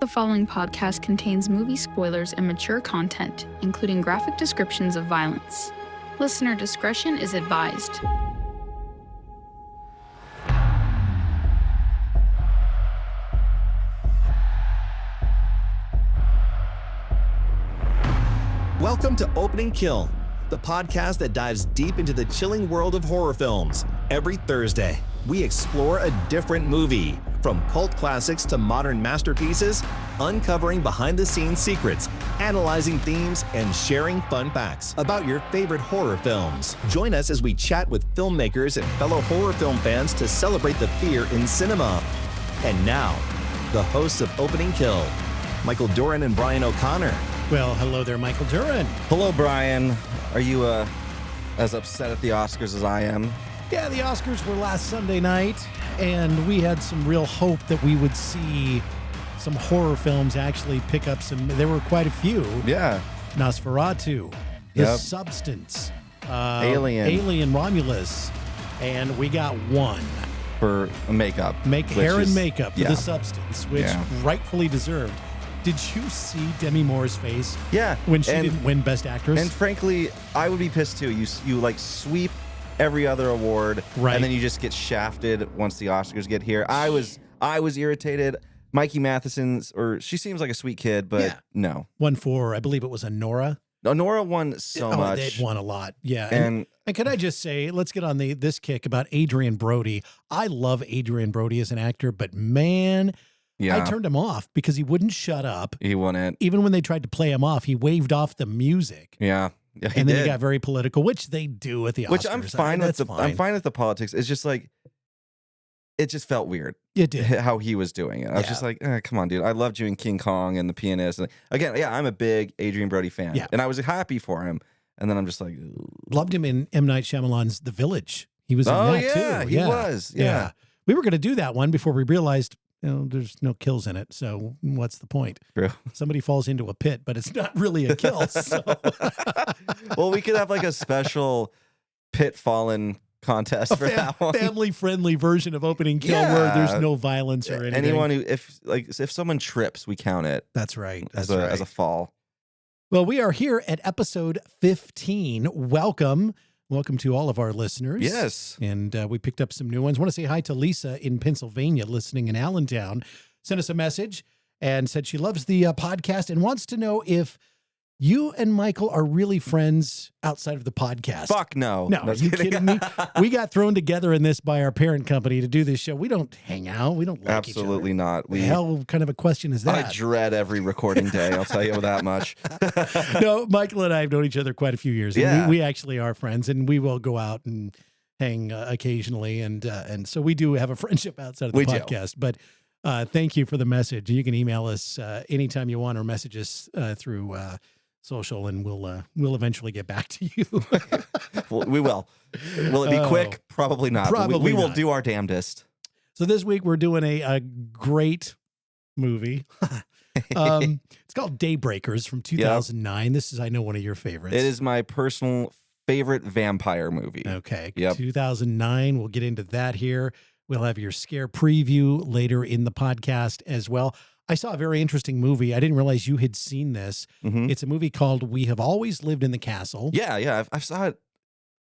The following podcast contains movie spoilers and mature content, including graphic descriptions of violence. Listener discretion is advised. Welcome to Opening Kill, the podcast that dives deep into the chilling world of horror films. Every Thursday, we explore a different movie, from cult classics to modern masterpieces, uncovering behind-the-scenes secrets, analyzing themes, and sharing fun facts about your favorite horror films. Join us as we chat with filmmakers and fellow horror film fans to celebrate the fear in cinema. And now, the hosts of Opening Kill, Michael Doran and Brian O'Connor. Well, hello there, Michael Duran. Hello, Brian. Are you as upset at the Oscars as I am? Yeah, the Oscars were last Sunday night, and we had some real hope that we would see some horror films actually pick up some. There were quite a few. Yeah. Nosferatu, The Yep. Substance, Alien Romulus, and we got one. For makeup. Hair and makeup for yeah. The Substance, which rightfully deserved. Did you see Demi Moore's face? Yeah. When she didn't win Best Actress? And frankly, I would be pissed too. You like sweep every other award, right, and then you just get shafted once the Oscars get here. I was irritated. Mikey Matheson's, or she seems like a sweet kid, but no. One for, I believe it was Nora. Nora won so much. They'd won a lot, yeah. And can I just say, let's get on this kick about Adrian Brody. I love Adrian Brody as an actor, but man, yeah. I turned him off because he wouldn't shut up. He wouldn't. Even when they tried to play him off, he waved off the music. Yeah. And then he got very political, which they do at the Oscars. Which I'm fine with. I'm fine with the politics. It's just like, it just felt weird. It did. How he was doing it. I was just like, come on, dude. I loved you in King Kong and The Pianist. And again, yeah, I'm a big Adrian Brody fan. Yeah. And I was happy for him. And then I'm just like, loved him in M. Night Shyamalan's The Village. He was in that too. He was. Yeah. We were going to do that one before we realized, there's no kills in it. So what's the point? True. Somebody falls into a pit, but it's not really a kill. So. Well, we could have like a special pit fallen contest for that one. Family-friendly version of Opening Kill where there's no violence or anything. Anyone who, if someone trips, we count it. That's right. As a fall. Well, we are here at episode 15. Welcome to all of our listeners. Yes. And we picked up some new ones. I want to say hi to Lisa in Pennsylvania, listening in Allentown. Sent us a message and said she loves the podcast and wants to know if you and Michael are really friends outside of the podcast. Fuck no. No, are you kidding me? We got thrown together in this by our parent company to do this show. We don't hang out. We don't like Absolutely each other. not. The hell kind of a question is that? I dread every recording day. I'll tell you that much. No, Michael and I have known each other quite a few years. Yeah. We actually are friends, and we will go out and hang occasionally. And so we do have a friendship outside of the podcast. But thank you for the message. You can email us anytime you want or message us through social, and we'll eventually get back to you. We will. Will it be quick? Probably not. Probably we will not. do our damnedest. So this week we're doing a great movie. It's called Daybreakers from 2009. Yep. This is, I know, one of your favorites. It is my personal favorite vampire movie. Okay. Yep. 2009. We'll get into that here. We'll have your scare preview later in the podcast as well. I saw a very interesting movie. I didn't realize you had seen this. Mm-hmm. It's a movie called We Have Always Lived in the Castle. Yeah. I saw it,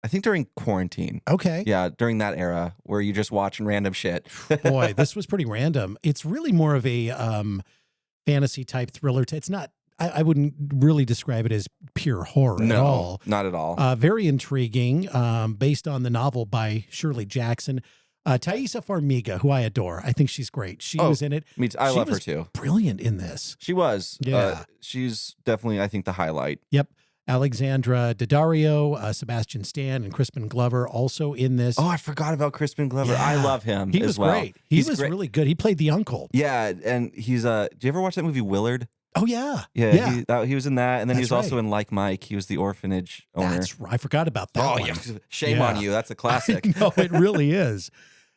I think, during quarantine. Okay. Yeah, during that era where you're just watching random shit. Boy, this was pretty random. It's really more of a fantasy type thriller. It's not, I wouldn't really describe it as pure horror at all. Not at all. Very intriguing, based on the novel by Shirley Jackson. Thaisa Farmiga, who I adore. I think she's great. She was in it. I love her too. Brilliant in this. She was. Yeah. She's definitely, I think, the highlight. Yep. Alexandra Daddario, Sebastian Stan, and Crispin Glover also in this. Oh, I forgot about Crispin Glover. Yeah. I love him. He was great. He was great. really good. He played the uncle. Yeah, and he's do you ever watch that movie Willard? Oh yeah. Yeah. He was in that, and then he was also right. in Like Mike. He was the orphanage owner. That's right. I forgot about that. Oh one. yeah. Shame on you. That's a classic. No, it really is.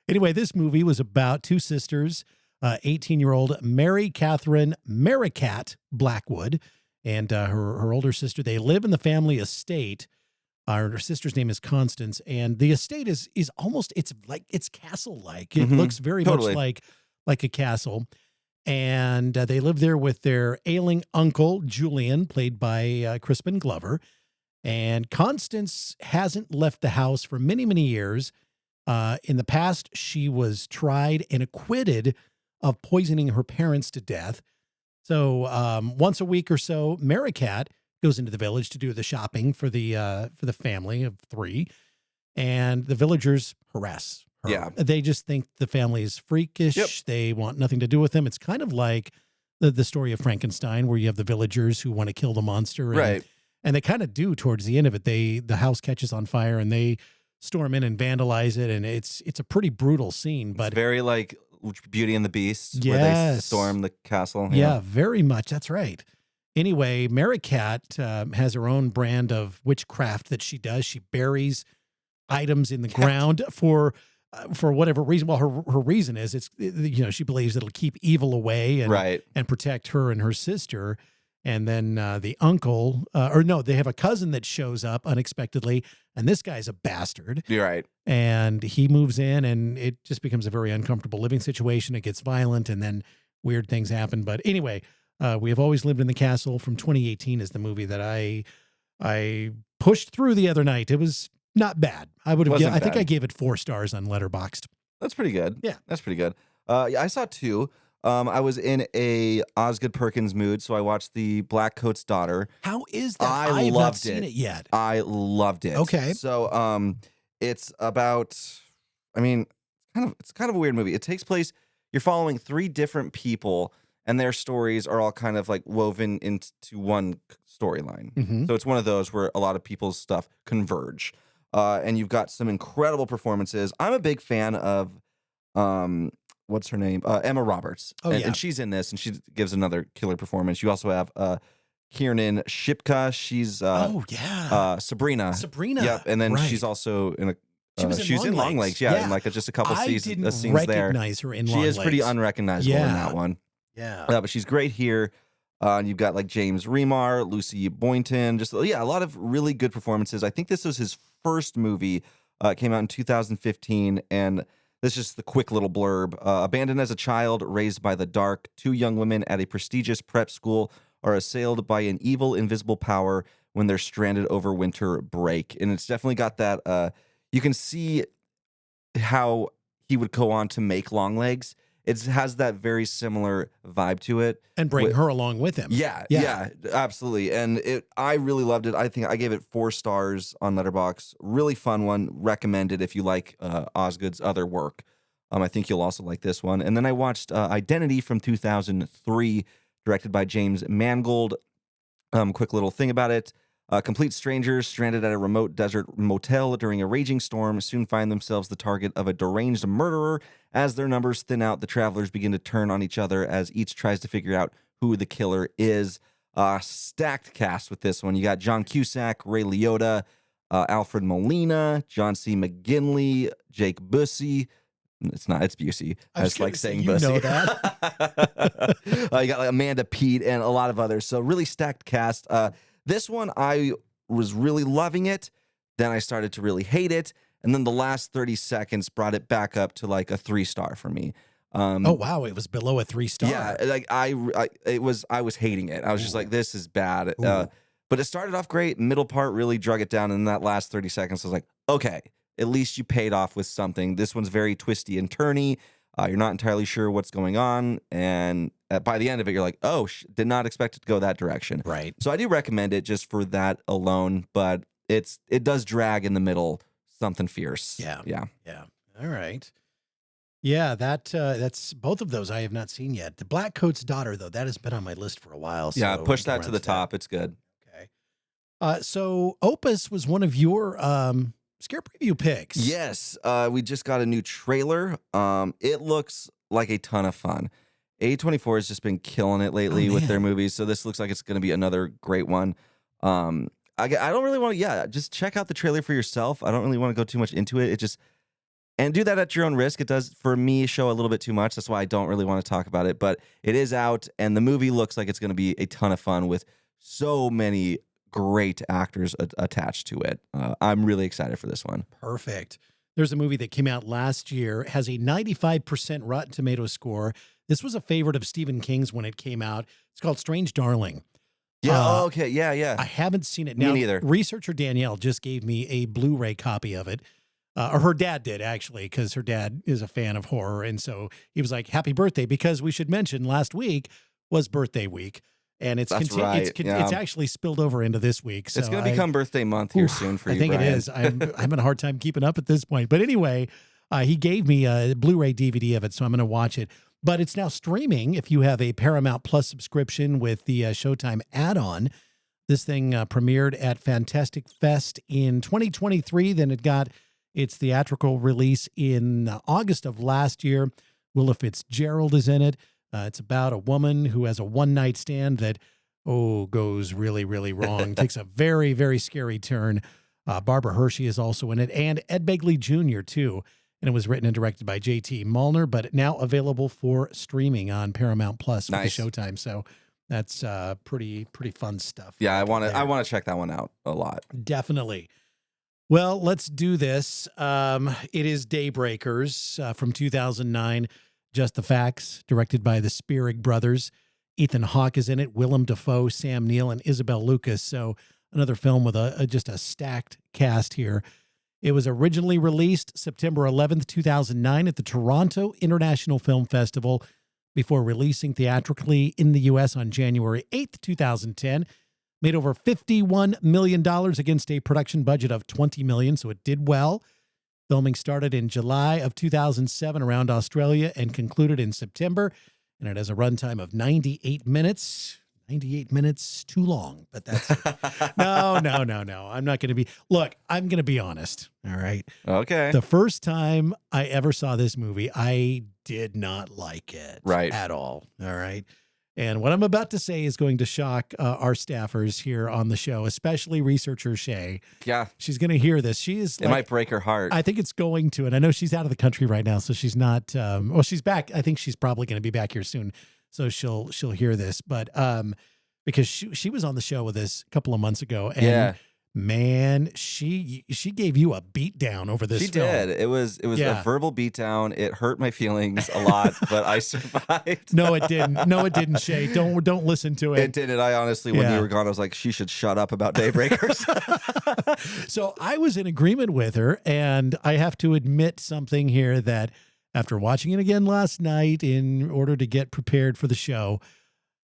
Anyway, this movie was about two sisters, 18-year-old Mary Catherine Maricat Blackwood and her older sister. They live in the family estate. Her sister's name is Constance, and the estate is almost, it's castle-like. It looks very much like a castle. And they live there with their ailing uncle, Julian, played by Crispin Glover. And Constance hasn't left the house for many, many years. In the past, she was tried and acquitted of poisoning her parents to death. So once a week or so, Maricat goes into the village to do the shopping for the family of 3. And the villagers harass her. Yeah. They just think the family is freakish. Yep. They want nothing to do with them. It's kind of like the story of Frankenstein, where you have the villagers who want to kill the monster. And, right. And they kind of do towards the end of it. The house catches on fire and they storm in and vandalize it. And it's a pretty brutal scene. But it's very like Beauty and the Beast, yes, where they storm the castle. Yeah, very much. That's right. Anyway, Maricat has her own brand of witchcraft that she does. She buries items in the ground for whatever reason. Well, her reason is she believes it'll keep evil away and protect her and her sister. And then the uncle, they have a cousin that shows up unexpectedly, and this guy's a bastard. You're right. And he moves in, and it just becomes a very uncomfortable living situation. It gets violent, and then weird things happen. But anyway, We Have Always Lived in the Castle from 2018 is the movie that I pushed through the other night. It was not bad. I think I gave it 4 stars on Letterboxd. That's pretty good. Yeah. That's pretty good. I saw 2. I was in a Osgood Perkins mood, so I watched The Black Coat's Daughter. How is that? I have loved not seen it yet. I loved it. Okay. So it's about, it's kind of a weird movie. It takes place, you're following 3 different people, and their stories are all kind of like woven into one storyline. Mm-hmm. So it's one of those where a lot of people's stuff converge. And you've got some incredible performances. I'm a big fan of, what's her name? Emma Roberts. And she's in this, and she gives another killer performance. You also have Kiernan Shipka. She's Sabrina. Sabrina. Yep. And then she's also in a. She's in Long Legs. Yeah, in like just a couple scenes there. I didn't recognize her in Long Legs. She is pretty unrecognizable in that one. Yeah. But she's great here. And you've got like James Remar, Lucy Boynton, a lot of really good performances. I think this was his first movie. It came out in 2015, and this is just the quick little blurb. Abandoned as a child, raised by the dark, 2 young women at a prestigious prep school are assailed by an evil, invisible power when they're stranded over winter break. And it's definitely got that. You can see how he would go on to make Long Legs. It has that very similar vibe to it. And bring her along with him. Yeah, absolutely. And I really loved it. I think I gave it 4 stars on Letterboxd. Really fun one. Recommended if you like Osgood's other work. I think you'll also like this one. And then I watched Identity from 2003, directed by James Mangold. Quick little thing about it. Complete strangers stranded at a remote desert motel during a raging storm soon find themselves the target of a deranged murderer. As their numbers thin out, the travelers begin to turn on each other as each tries to figure out who the killer is. Stacked cast with this one. You got John Cusack, Ray Liotta, Alfred Molina, John C. McGinley, Jake Busey. It's Busey. I just like saying Busey. You know that. You got like Amanda Peet and a lot of others. So really stacked cast. This one, I was really loving it. Then I started to really hate it. And then the last 30 seconds brought it back up to like a 3-star for me. Oh, wow. It was below a 3-star. Yeah. Like I was hating it. I was just like, this is bad. But it started off great. Middle part really drug it down. And that last 30 seconds, I was like, okay, at least you paid off with something. This one's very twisty and turny. You're not entirely sure what's going on. And by the end of it, you're like, oh, did not expect it to go that direction. Right. So I do recommend it just for that alone. But it does drag in the middle something fierce. Yeah. Yeah. All right. Yeah, that's both of those I have not seen yet. The Black Coat's Daughter, though, that has been on my list for a while. So yeah, push that to the top. It's good. Okay. So Opus was one of your scare preview picks. Yes. We just got a new trailer. It looks like a ton of fun. A24 has just been killing it lately with their movies, so this looks like it's going to be another great one. I don't really want to, just check out the trailer for yourself. I don't really want to go too much into it. And do that at your own risk. It does, for me, show a little bit too much. That's why I don't really want to talk about it. But it is out, and the movie looks like it's going to be a ton of fun with so many great actors attached to it. I'm really excited for this one. Perfect. There's a movie that came out last year, has a 95% Rotten Tomatoes score. This was a favorite of Stephen King's when it came out. It's called Strange Darling. Yeah. Okay. Yeah. I haven't seen it. Me Now, neither. Researcher Danielle just gave me a Blu-ray copy of it. Or her dad did, actually, because her dad is a fan of horror. And so he was like, happy birthday, because we should mention last week was birthday week. And it's That's right. it's actually spilled over into this week. So it's going to become birthday month here soon for you, I think Brian. it is. I'm having a hard time keeping up at this point. But anyway, he gave me a Blu-ray DVD of it, so I'm going to watch it. But it's now streaming if you have a Paramount Plus subscription with the Showtime add-on. This thing premiered at Fantastic Fest in 2023. Then it got its theatrical release in August of last year. Willa Fitzgerald is in it. It's about a woman who has a one-night stand that, goes really, really wrong. Takes a very, very scary turn. Barbara Hershey is also in it, and Ed Begley Jr., too. And it was written and directed by J.T. Mullner, but now available for streaming on Paramount Plus with the Showtime. So that's pretty fun stuff. Yeah, I want to check that one out a lot. Definitely. Well, let's do this. It is Daybreakers from 2009. Just the Facts, directed by the Spierig brothers. Ethan Hawke is in it, Willem Dafoe, Sam Neill, and Isabel Lucas. So another film with just a stacked cast here. It was originally released September 11th, 2009 at the Toronto International Film Festival before releasing theatrically in the U.S. on January 8th, 2010. Made over $51 million against a production budget of $20 million, so it did well. Filming started in July of 2007 around Australia and concluded in September, and it has a runtime of 98 minutes. 98 minutes, too long, but that's it. No. I'm not going to be. Look, I'm going to be honest, all right? Okay. The first time I ever saw this movie, I did not like it at all, all right? And what I'm about to say is going to shock our staffers here on the show, especially researcher Shay. Yeah. She's going to hear this. It might break her heart. I think it's going to. And I know she's out of the country right now, so she's not. She's back. I think she's probably going to be back here soon. So she'll hear this. But because she was on the show with us a couple of months ago. And man, she gave you a beat down over this film. She did. It was a verbal beat down. It hurt my feelings a lot, but I survived. No, it didn't, Shay. Don't listen to it. It didn't. I honestly, when you were gone, I was like, she should shut up about Daybreakers. So I was in agreement with her, and I have to admit something here that after watching it again last night in order to get prepared for the show,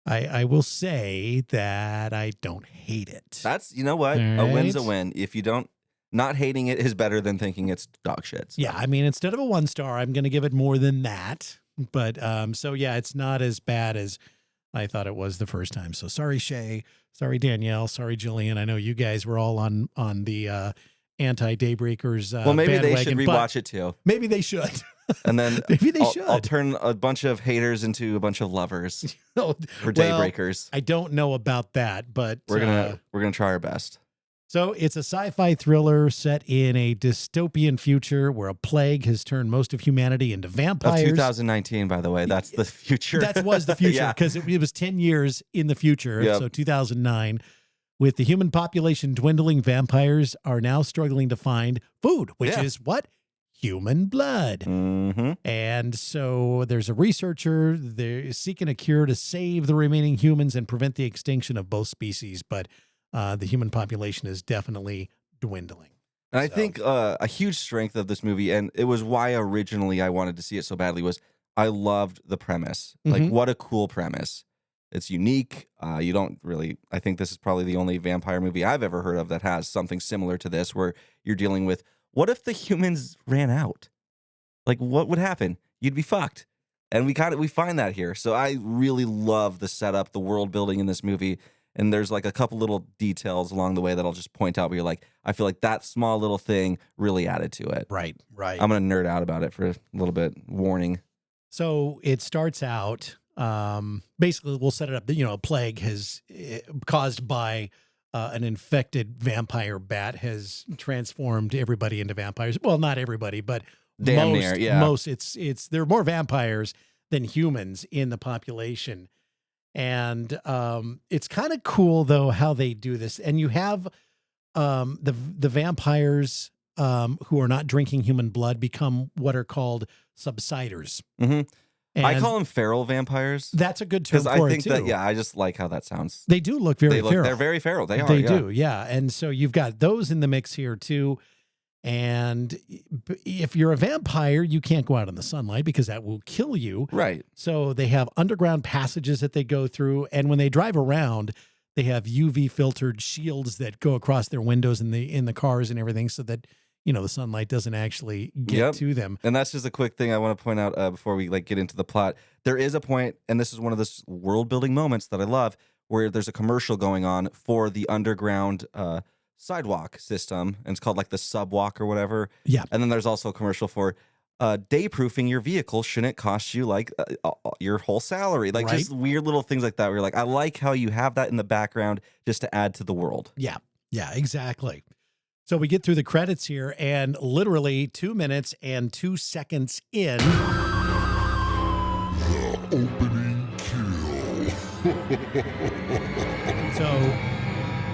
I will say that I don't hate it. That's, you know what? Right. A win's a win. If you don't, not hating it is better than thinking it's dog shit. So. Yeah, I mean, instead of a 1 star, I'm going to give it more than that. But so yeah, it's not as bad as I thought it was the first time. So sorry, Shay. Sorry, Danielle. Sorry, Jillian. I know you guys were all on the anti-Daybreakers well, maybe bandwagon, they should rewatch it too. Maybe they should. And then maybe they should. I'll turn a bunch of haters into a bunch of lovers for Daybreakers. I don't know about that, but we're gonna try our best. So it's a sci-fi thriller set in a dystopian future where a plague has turned most of humanity into vampires. Of 2019, by the way, that's the future. That was the future because it was 10 years in the future. Yep. So 2009. With the human population dwindling, vampires are now struggling to find food, which is what? Human blood. Mm-hmm. And so there's a researcher, they're seeking a cure to save the remaining humans and prevent the extinction of both species. But the human population is definitely dwindling. And I think a huge strength of this movie, and it was why originally I wanted to see it so badly, was I loved the premise. Mm-hmm. Like, what a cool premise. It's unique. You don't really, I think this is probably the only vampire movie I've ever heard of that has something similar to this, where you're dealing with, what if the humans ran out? Like, what would happen? You'd be fucked. And we find that here. So I really love the setup, the world building in this movie. And there's like a couple little details along the way that I'll just point out where you're like, I feel like that small little thing really added to it. Right. I'm going to nerd out about it for a little bit. Warning. So it starts out, basically we'll set it up, a plague has caused by an infected vampire bat has transformed everybody into vampires. Well, not everybody, but most there are more vampires than humans in the population. And it's kind of cool though how they do this. And you have the vampires who are not drinking human blood become what are called subsiders. Mm-hmm. I call them feral vampires. That's a good term for I think it, too. that, yeah, I just like how that sounds. They do look very feral. They're very feral. They are. They do, yeah. And so you've got those in the mix here, too. And if you're a vampire, you can't go out in the sunlight because that will kill you. Right. So they have underground passages that they go through. And when they drive around, they have UV filtered shields that go across their windows in the cars and everything so that, the sunlight doesn't actually get to them. And that's just a quick thing I want to point out before we get into the plot. There is a point, and this is one of those world building moments that I love, where there's a commercial going on for the underground sidewalk system, and it's called like the subwalk or whatever. Yeah. And then there's also a commercial for day-proofing your vehicle shouldn't cost you like your whole salary. Like just weird little things like that where you're like, I like how you have that in the background just to add to the world. Yeah. Yeah, exactly. So we get through the credits here, and literally 2 minutes and 2 seconds in. The opening kill. So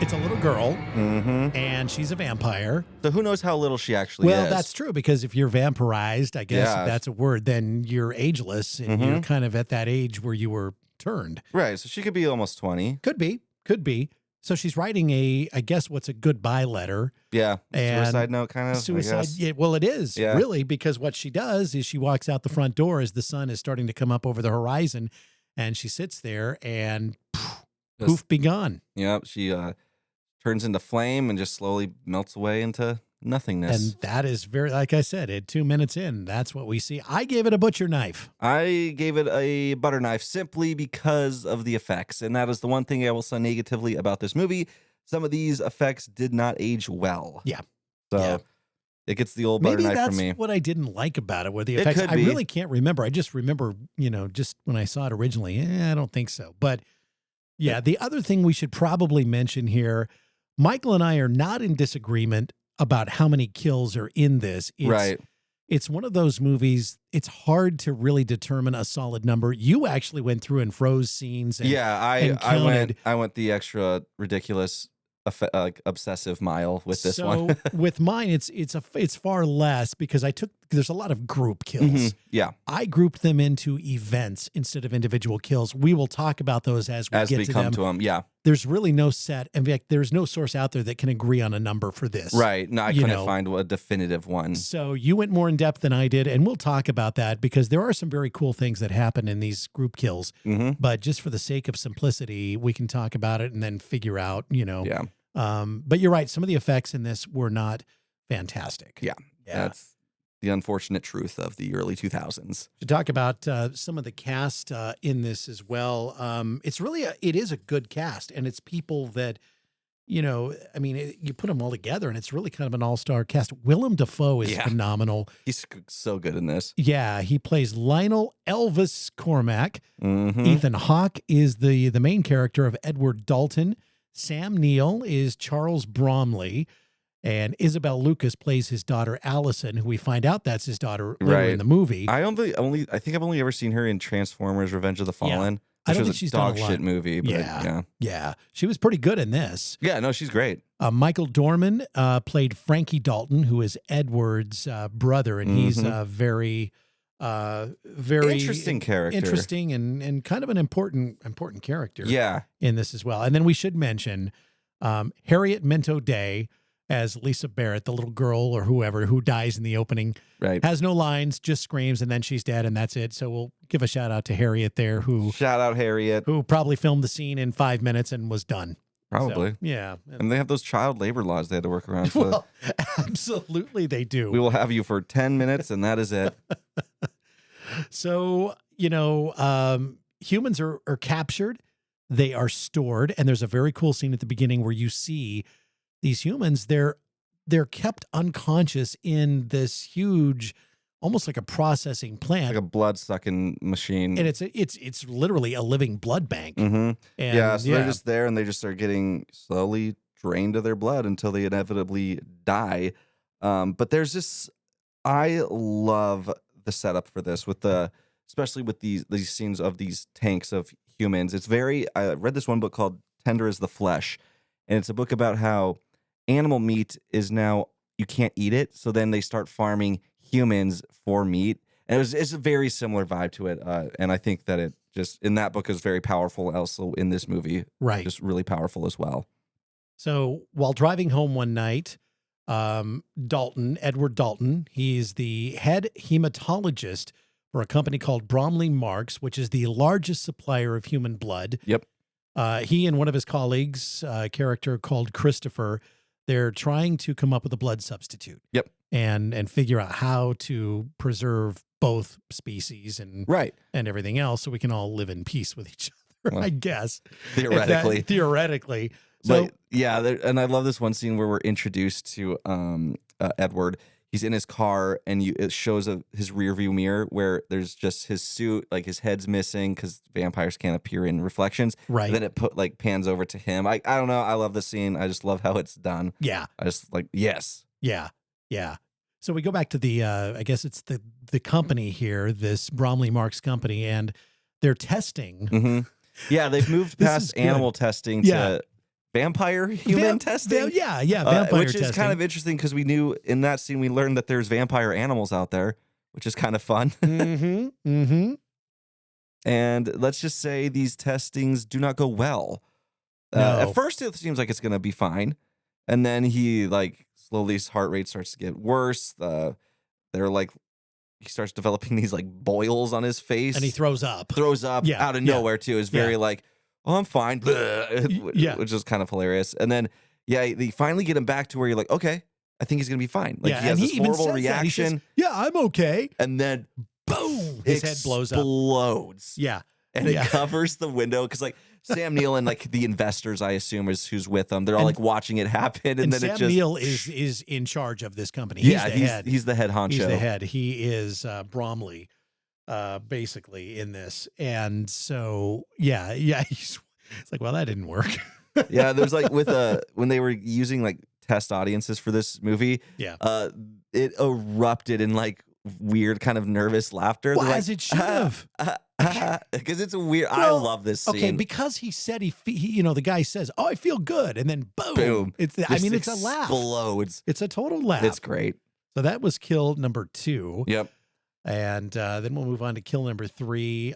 it's a little girl, and she's a vampire. So who knows how little she actually is? Well, that's true, because if you're vampirized, I guess if that's a word, then you're ageless, and you're kind of at that age where you were turned. Right, so she could be almost 20. Could be. So she's writing I guess what's a goodbye letter. Yeah, and suicide note kind of. Suicide, yeah, well, it is, really, because what she does is she walks out the front door as the sun is starting to come up over the horizon, and she sits there and poof, be gone. Yep, she turns into flame and just slowly melts away into nothingness. And that is very, like I said, 2 minutes in, that's what we see. I gave it a butcher knife. I gave it a butter knife simply because of the effects. And that is the one thing I will say negatively about this movie. Some of these effects did not age well. Yeah. So it gets the old butter knife from me. Maybe that's what I didn't like about it, were the effects. I really can't remember. I just remember, just when I saw it originally, I don't think so. But yeah, the other thing we should probably mention here, Michael and I are not in disagreement about how many kills are in this. It's one of those movies, it's hard to really determine a solid number. You actually went through and froze scenes. And, I went the extra ridiculous obsessive mile with this one. With mine, it's far less because there's a lot of group kills. Yeah. I grouped them into events instead of individual kills. We will talk about those as we come to them. Yeah. There's really no set. In fact, there's no source out there that can agree on a number for this. Right. No, I couldn't find a definitive one. So you went more in depth than I did, and we'll talk about that because there are some very cool things that happen in these group kills. But just for the sake of simplicity, we can talk about it and then figure out, Yeah. But you're right. Some of the effects in this were not fantastic. Yeah. That's the unfortunate truth of the early 2000s. To talk about some of the cast in this as well, it is a good cast, and it's people that, you put them all together, and it's really kind of an all-star cast. Willem Dafoe is phenomenal. He's so good in this. Yeah, he plays Lionel Elvis Cormack. Ethan Hawke is the main character of Edward Dalton. Sam Neill is Charles Bromley. And Isabel Lucas plays his daughter Allison, who we find out that's his daughter later in the movie. I think I've only ever seen her in Transformers: Revenge of the Fallen. I don't think she's done a lot. Shit movie. But yeah, she was pretty good in this. Yeah, no, she's great. Michael Dorman played Frankie Dalton, who is Edward's brother, and he's a very interesting character, and kind of an important character. Yeah, in this as well. And then we should mention Harriet Minto-Day as Lisa Barrett, the little girl or whoever who dies in the opening. Right. Has no lines, just screams, and then she's dead, and that's it. So we'll give a shout out to Harriet there, who probably filmed the scene in 5 minutes and was done. Probably. So, yeah. And they have those child labor laws they had to work around. So well, absolutely they do. We will have you for 10 minutes, and that is it. So, humans are captured. They are stored, and there's a very cool scene at the beginning where you see these humans, they're kept unconscious in this huge, almost like a processing plant, like a blood sucking machine, and it's literally a living blood bank. And they're just there, and they just start getting slowly drained of their blood until they inevitably die. But there's this, I love the setup for this especially with these scenes of these tanks of humans. I read this one book called Tender as the Flesh, and it's a book about how animal meat is now, you can't eat it. So then they start farming humans for meat. And it's a very similar vibe to it. And I think that it just, in that book, is very powerful. Also in this movie, Right. just really powerful as well. So while driving home one night, Edward Dalton, he's the head hematologist for a company called Bromley Marks, which is the largest supplier of human blood. Yep. He and one of his colleagues, a character called Christopher, they're trying to come up with a blood substitute. Yep. And figure out how to preserve both species and everything else so we can all live in peace with each other, I guess. Theoretically. So, but yeah, and I love this one scene where we're introduced to Edward. He's in his car, and it shows his rearview mirror where there's just his suit, like his head's missing because vampires can't appear in reflections. Right. And then it pans over to him. I don't know. I love the scene. I just love how it's done. Yeah. I just yes. Yeah. Yeah. So we go back to the, I guess it's the company here, this Bromley Marks company, and they're testing. Mm-hmm. Yeah, they've moved past animal testing to vampire human testing. Vampire which testing. is kind of interesting because we knew in that scene we learned that there's vampire animals out there, which is kind of fun. Mm-hmm. Mm-hmm. And let's just say these testings do not go well. No. At first, it seems like it's going to be fine. And then slowly his heart rate starts to get worse. He starts developing these boils on his face. And he throws up. Out of nowhere, too. Is very oh, I'm fine. Which is kind of hilarious. And then, they finally get him back to where you're like, okay, I think he's going to be fine. He has this horrible reaction. Says, I'm okay. And then, boom, his head blows up. Explodes. Yeah. And it covers the window because Sam Neill and the investors, I assume, is who's with them. They're all watching it happen, and then Sam it just Neill is in charge of this company. He's the head. He's the head honcho. He's the head. He is Bromley, basically in this, and so it's well, that didn't work. There's when they were using test audiences for this movie. It erupted in weird kind of nervous laughter. Well, as it should have. Because it's weird. I love this scene. Okay, because he said he the guy says, "Oh, I feel good," and then boom. It's a laugh. Explodes. It's a total laugh. It's great. So that was kill number 2. Yep. And then we'll move on to kill number 3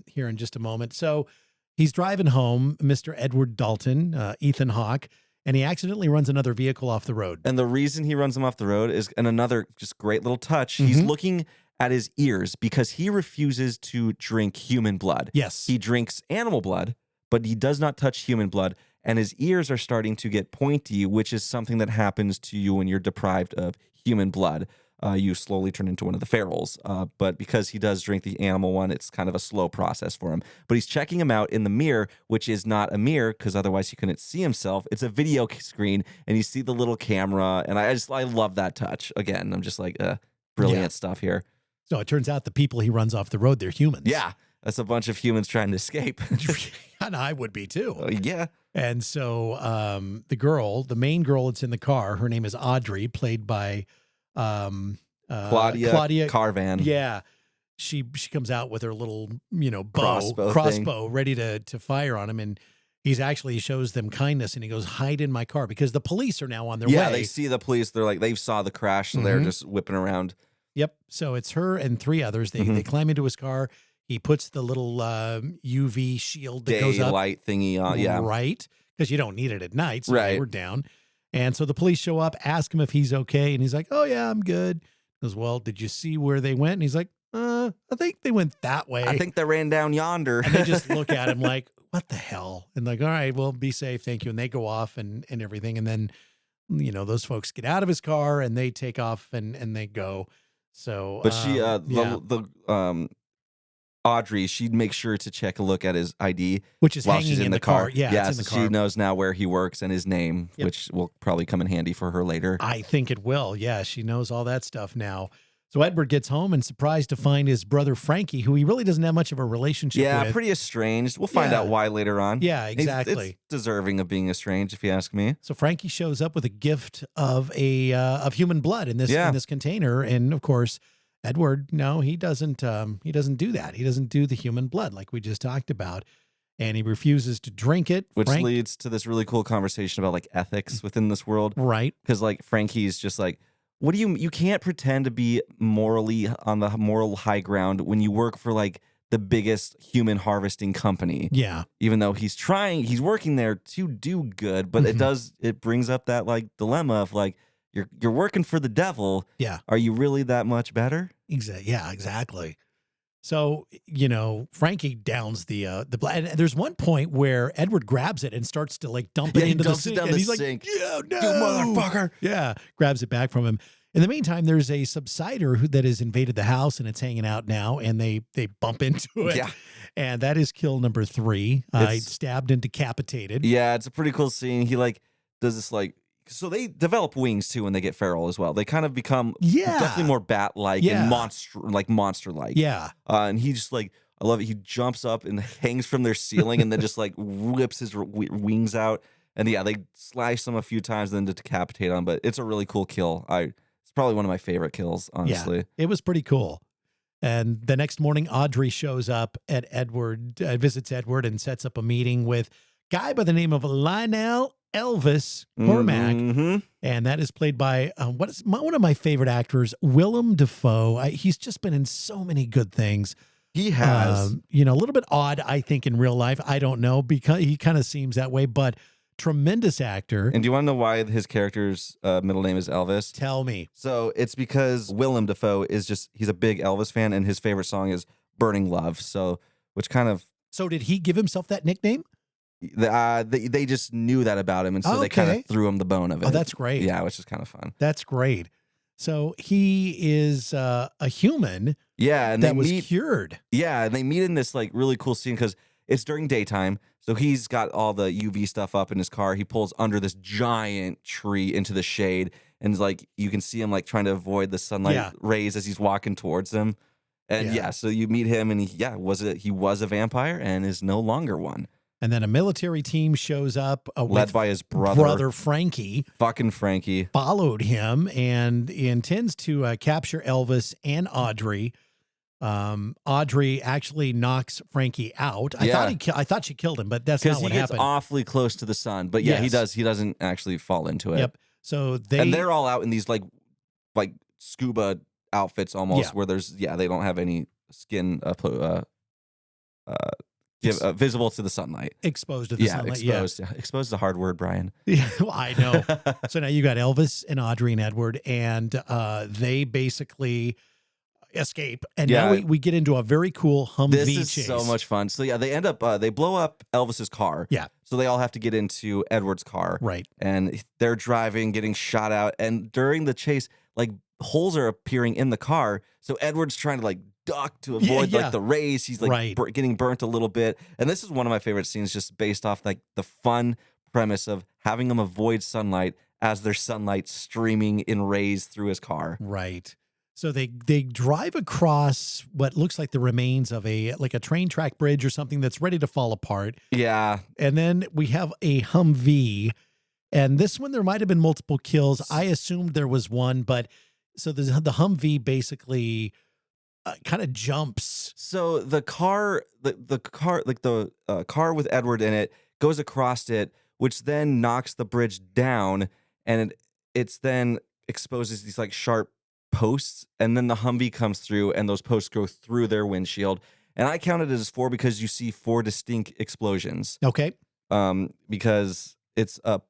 here in just a moment. So he's driving home, Mr. Edward Dalton, Ethan Hawke, and he accidentally runs another vehicle off the road. And the reason he runs him off the road is, and another just great little touch, he's looking at his ears because he refuses to drink human blood. Yes. He drinks animal blood, but he does not touch human blood. And his ears are starting to get pointy, which is something that happens to you when you're deprived of human blood. You slowly turn into one of the ferals. But because he does drink the animal one, it's kind of a slow process for him. But he's checking him out in the mirror, which is not a mirror because otherwise he couldn't see himself. It's a video screen, and you see the little camera. And I love that touch. Again, I'm just brilliant stuff here. So it turns out the people he runs off the road, they're humans. Yeah. That's a bunch of humans trying to escape. And I would be too. Yeah. And so the main girl that's in the car, her name is Audrey, played by Claudia Carvan. Yeah. She comes out with her little, crossbow ready to fire on him. And he shows them kindness, and he goes, hide in my car, because the police are now on their way. Yeah, they see the police. They're they saw the crash, so they're just whipping around. Yep. So it's her and 3 others. They climb into his car. He puts the little UV shield that goes up. Daylight thingy on, yeah. Right. Because you don't need it at night, so right. We're down. And so the police show up, ask him if he's okay, and he's like, oh, yeah, I'm good. He goes, well, did you see where they went? And he's like, I think they went that way. I think they ran down yonder. And they just look at him like, what the hell? And all right, well, be safe, thank you. And they go off and everything. And then, those folks get out of his car, and they take off and they go. So, but she, Audrey, she'd make sure to check a look at his ID, which is while hanging she's in the car. Yeah, so she knows now where he works and his name, which will probably come in handy for her later. I think it will. Yeah, she knows all that stuff now. So Edward gets home and surprised to find his brother Frankie, who he really doesn't have much of a relationship with. Yeah, pretty estranged. We'll find out why later on. Yeah, exactly. It's deserving of being estranged, if you ask me. So Frankie shows up with a gift of human blood in this container, and of course, Edward, no, he doesn't do that. He doesn't do the human blood like we just talked about, and he refuses to drink it. Which leads to this really cool conversation about ethics within this world, right? Because Frankie's just what do you can't pretend to be morally on the moral high ground when you work for like the biggest human harvesting company. Yeah. Even though he's working there to do good, but it brings up that like dilemma of like, you're working for the devil. Yeah. Are you really that much better? Yeah, exactly. So, Frankie downs the and there's one point where Edward grabs it and starts to like dump it into the sink. It down and the he's sink. like, yeah, no. You motherfucker. Yeah. Grabs it back from him. In the meantime, there's a subsider that has invaded the house and it's hanging out now, and they bump into it. Yeah. And that is kill number 3. Stabbed and decapitated. Yeah, it's a pretty cool scene. He like does this like, so they develop wings too when they get feral as well. They kind of become definitely more bat-like and monster-like. Yeah. And he just like, I love it. He jumps up and hangs from their ceiling and then just like whips his wings out. And yeah, they slash them a few times and then decapitate them. But it's a really cool kill. It's probably one of my favorite kills, honestly. Yeah, it was pretty cool. And the next morning, Audrey shows up at Edward, visits Edward, and sets up a meeting with a guy by the name of Lionel Elvis Cormack. Mm-hmm. And that is played by one of my favorite actors, Willem Dafoe. He's just been in so many good things. He has. A little bit odd, I think, in real life. I don't know, because he kind of seems that way, but tremendous actor. And do you want to know why his character's middle name is Elvis? Tell me. So it's because Willem Dafoe he's a big Elvis fan, and his favorite song is Burning Love. So did he give himself that nickname? They just knew that about him, and so they kind of threw him the bone of it. Oh, that's great. Yeah, which is kind of fun. That's great. So he is a human. Yeah, and that was cured. Yeah, and they meet in this like really cool scene because it's during daytime. So he's got all the UV stuff up in his car. He pulls under this giant tree into the shade, and like you can see him like trying to avoid the sunlight rays as he's walking towards them. And so you meet him, and he was a vampire and is no longer one. And then a military team shows up, led by his brother Frankie. Fucking Frankie followed him and intends to capture Elvis and Audrey. Audrey actually knocks Frankie out. I thought she killed him, but that's not what happened. Because he gets awfully close to the sun. But yeah, he does. He doesn't actually fall into it. Yep. So they're all out in these like scuba outfits almost, where they don't have any skin visible to the sunlight. Exposed to the sunlight. Exposed. Yeah. Exposed is a hard word, Brian. Yeah, well, I know. So now you got Elvis and Audrey and Edward, and they basically escape. And now we get into a very cool Humvee chase. This is so much fun. So yeah, they end up, they blow up Elvis's car. Yeah. So they all have to get into Edward's car. Right. And they're driving, getting shot out. And during the chase, like holes are appearing in the car. So Edward's trying to like duck to avoid like the rays. He's like getting burnt a little bit. And this is one of my favorite scenes, just based off like the fun premise of having him avoid sunlight as there's sunlight streaming in rays through his car. Right. So they drive across what looks like the remains of a train track bridge or something that's ready to fall apart. Yeah. And then we have a Humvee. And this one, there might have been multiple kills. I assumed there was one, but so the Humvee basically kind of jumps. So the car with Edward in it goes across it, which then knocks the bridge down, and it's then exposes these like sharp posts, and then the Humvee comes through, and those posts go through their windshield. And I counted it as 4 because you see 4 distinct explosions. Okay. Because it's a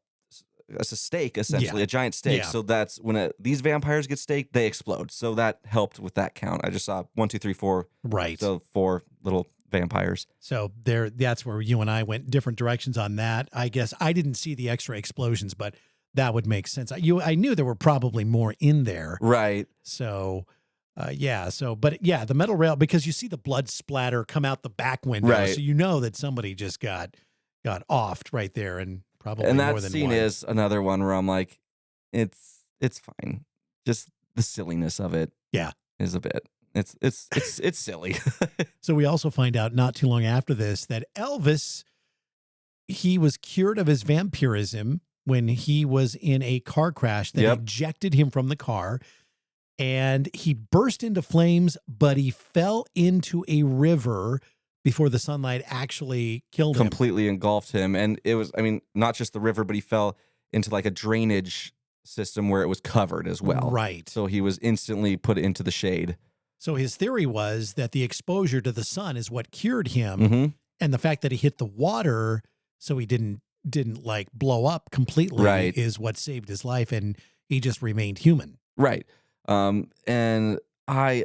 stake, essentially, a giant stake. Yeah. So that's when these vampires get staked, they explode. So that helped with that count. I just saw 1, 2, 3, 4. Right. So 4 little vampires. So that's where you and I went different directions on that. I guess I didn't see the extra explosions, but that would make sense. I knew there were probably more in there. Right. So, the metal rail, because you see the blood splatter come out the back window. Right. So you know that somebody just got offed right there, and probably and that more than scene one. is another one where I'm like, it's fine. Just the silliness of it. Yeah. Is a bit. It's silly. So we also find out not too long after this that Elvis, he was cured of his vampirism when he was in a car crash that ejected him from the car, and he burst into flames, but he fell into a river before the sunlight actually killed him. Completely engulfed him. And it was, not just the river, but he fell into like a drainage system where it was covered as well. Right. So he was instantly put into the shade. So his theory was that the exposure to the sun is what cured him, Mm-hmm. and the fact that he hit the water so he didn't like blow up completely Right. is what saved his life, and he just remained human. Right. And I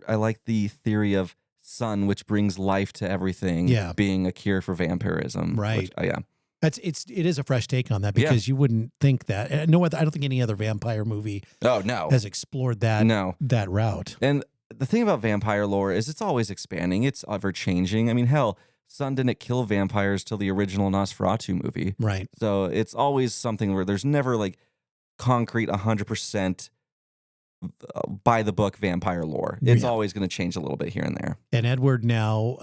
like the theory of sun, which brings life to everything, Yeah. being a cure for vampirism. Right. Which, yeah. It is a fresh take on that, because you wouldn't think that. I don't think any other vampire movie Oh, no. has explored that No. that route. And the thing about vampire lore is it's always expanding. It's ever changing. I mean, hell, sun didn't kill vampires till the original Nosferatu movie. Right. So it's always something where there's never like concrete 100% by the book vampire lore. It's Yeah. always going to change a little bit here and there. And Edward now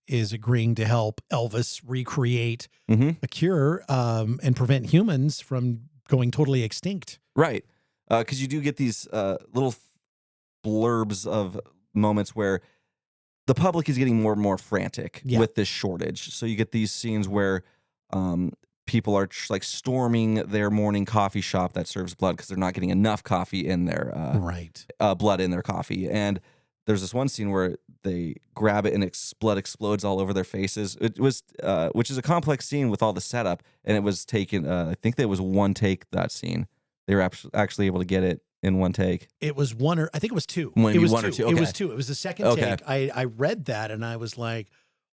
is agreeing to help Elvis recreate Mm-hmm. a cure and prevent humans from going totally extinct. Right. Because you do get these little blurbs of moments where the public is getting more and more frantic with this shortage. So you get these scenes where people are like storming their morning coffee shop that serves blood because they're not getting enough coffee in their Right. blood in their coffee. And there's this one scene where they grab it and blood explodes all over their faces. It was, which is a complex scene with all the setup, and it was taken. I think that was one take. That scene, they were actually able to get it in one take. It was one, or I think it was two. Maybe It was one two. or two. It Okay. was two. It was the second Okay. take. I read that and I was like,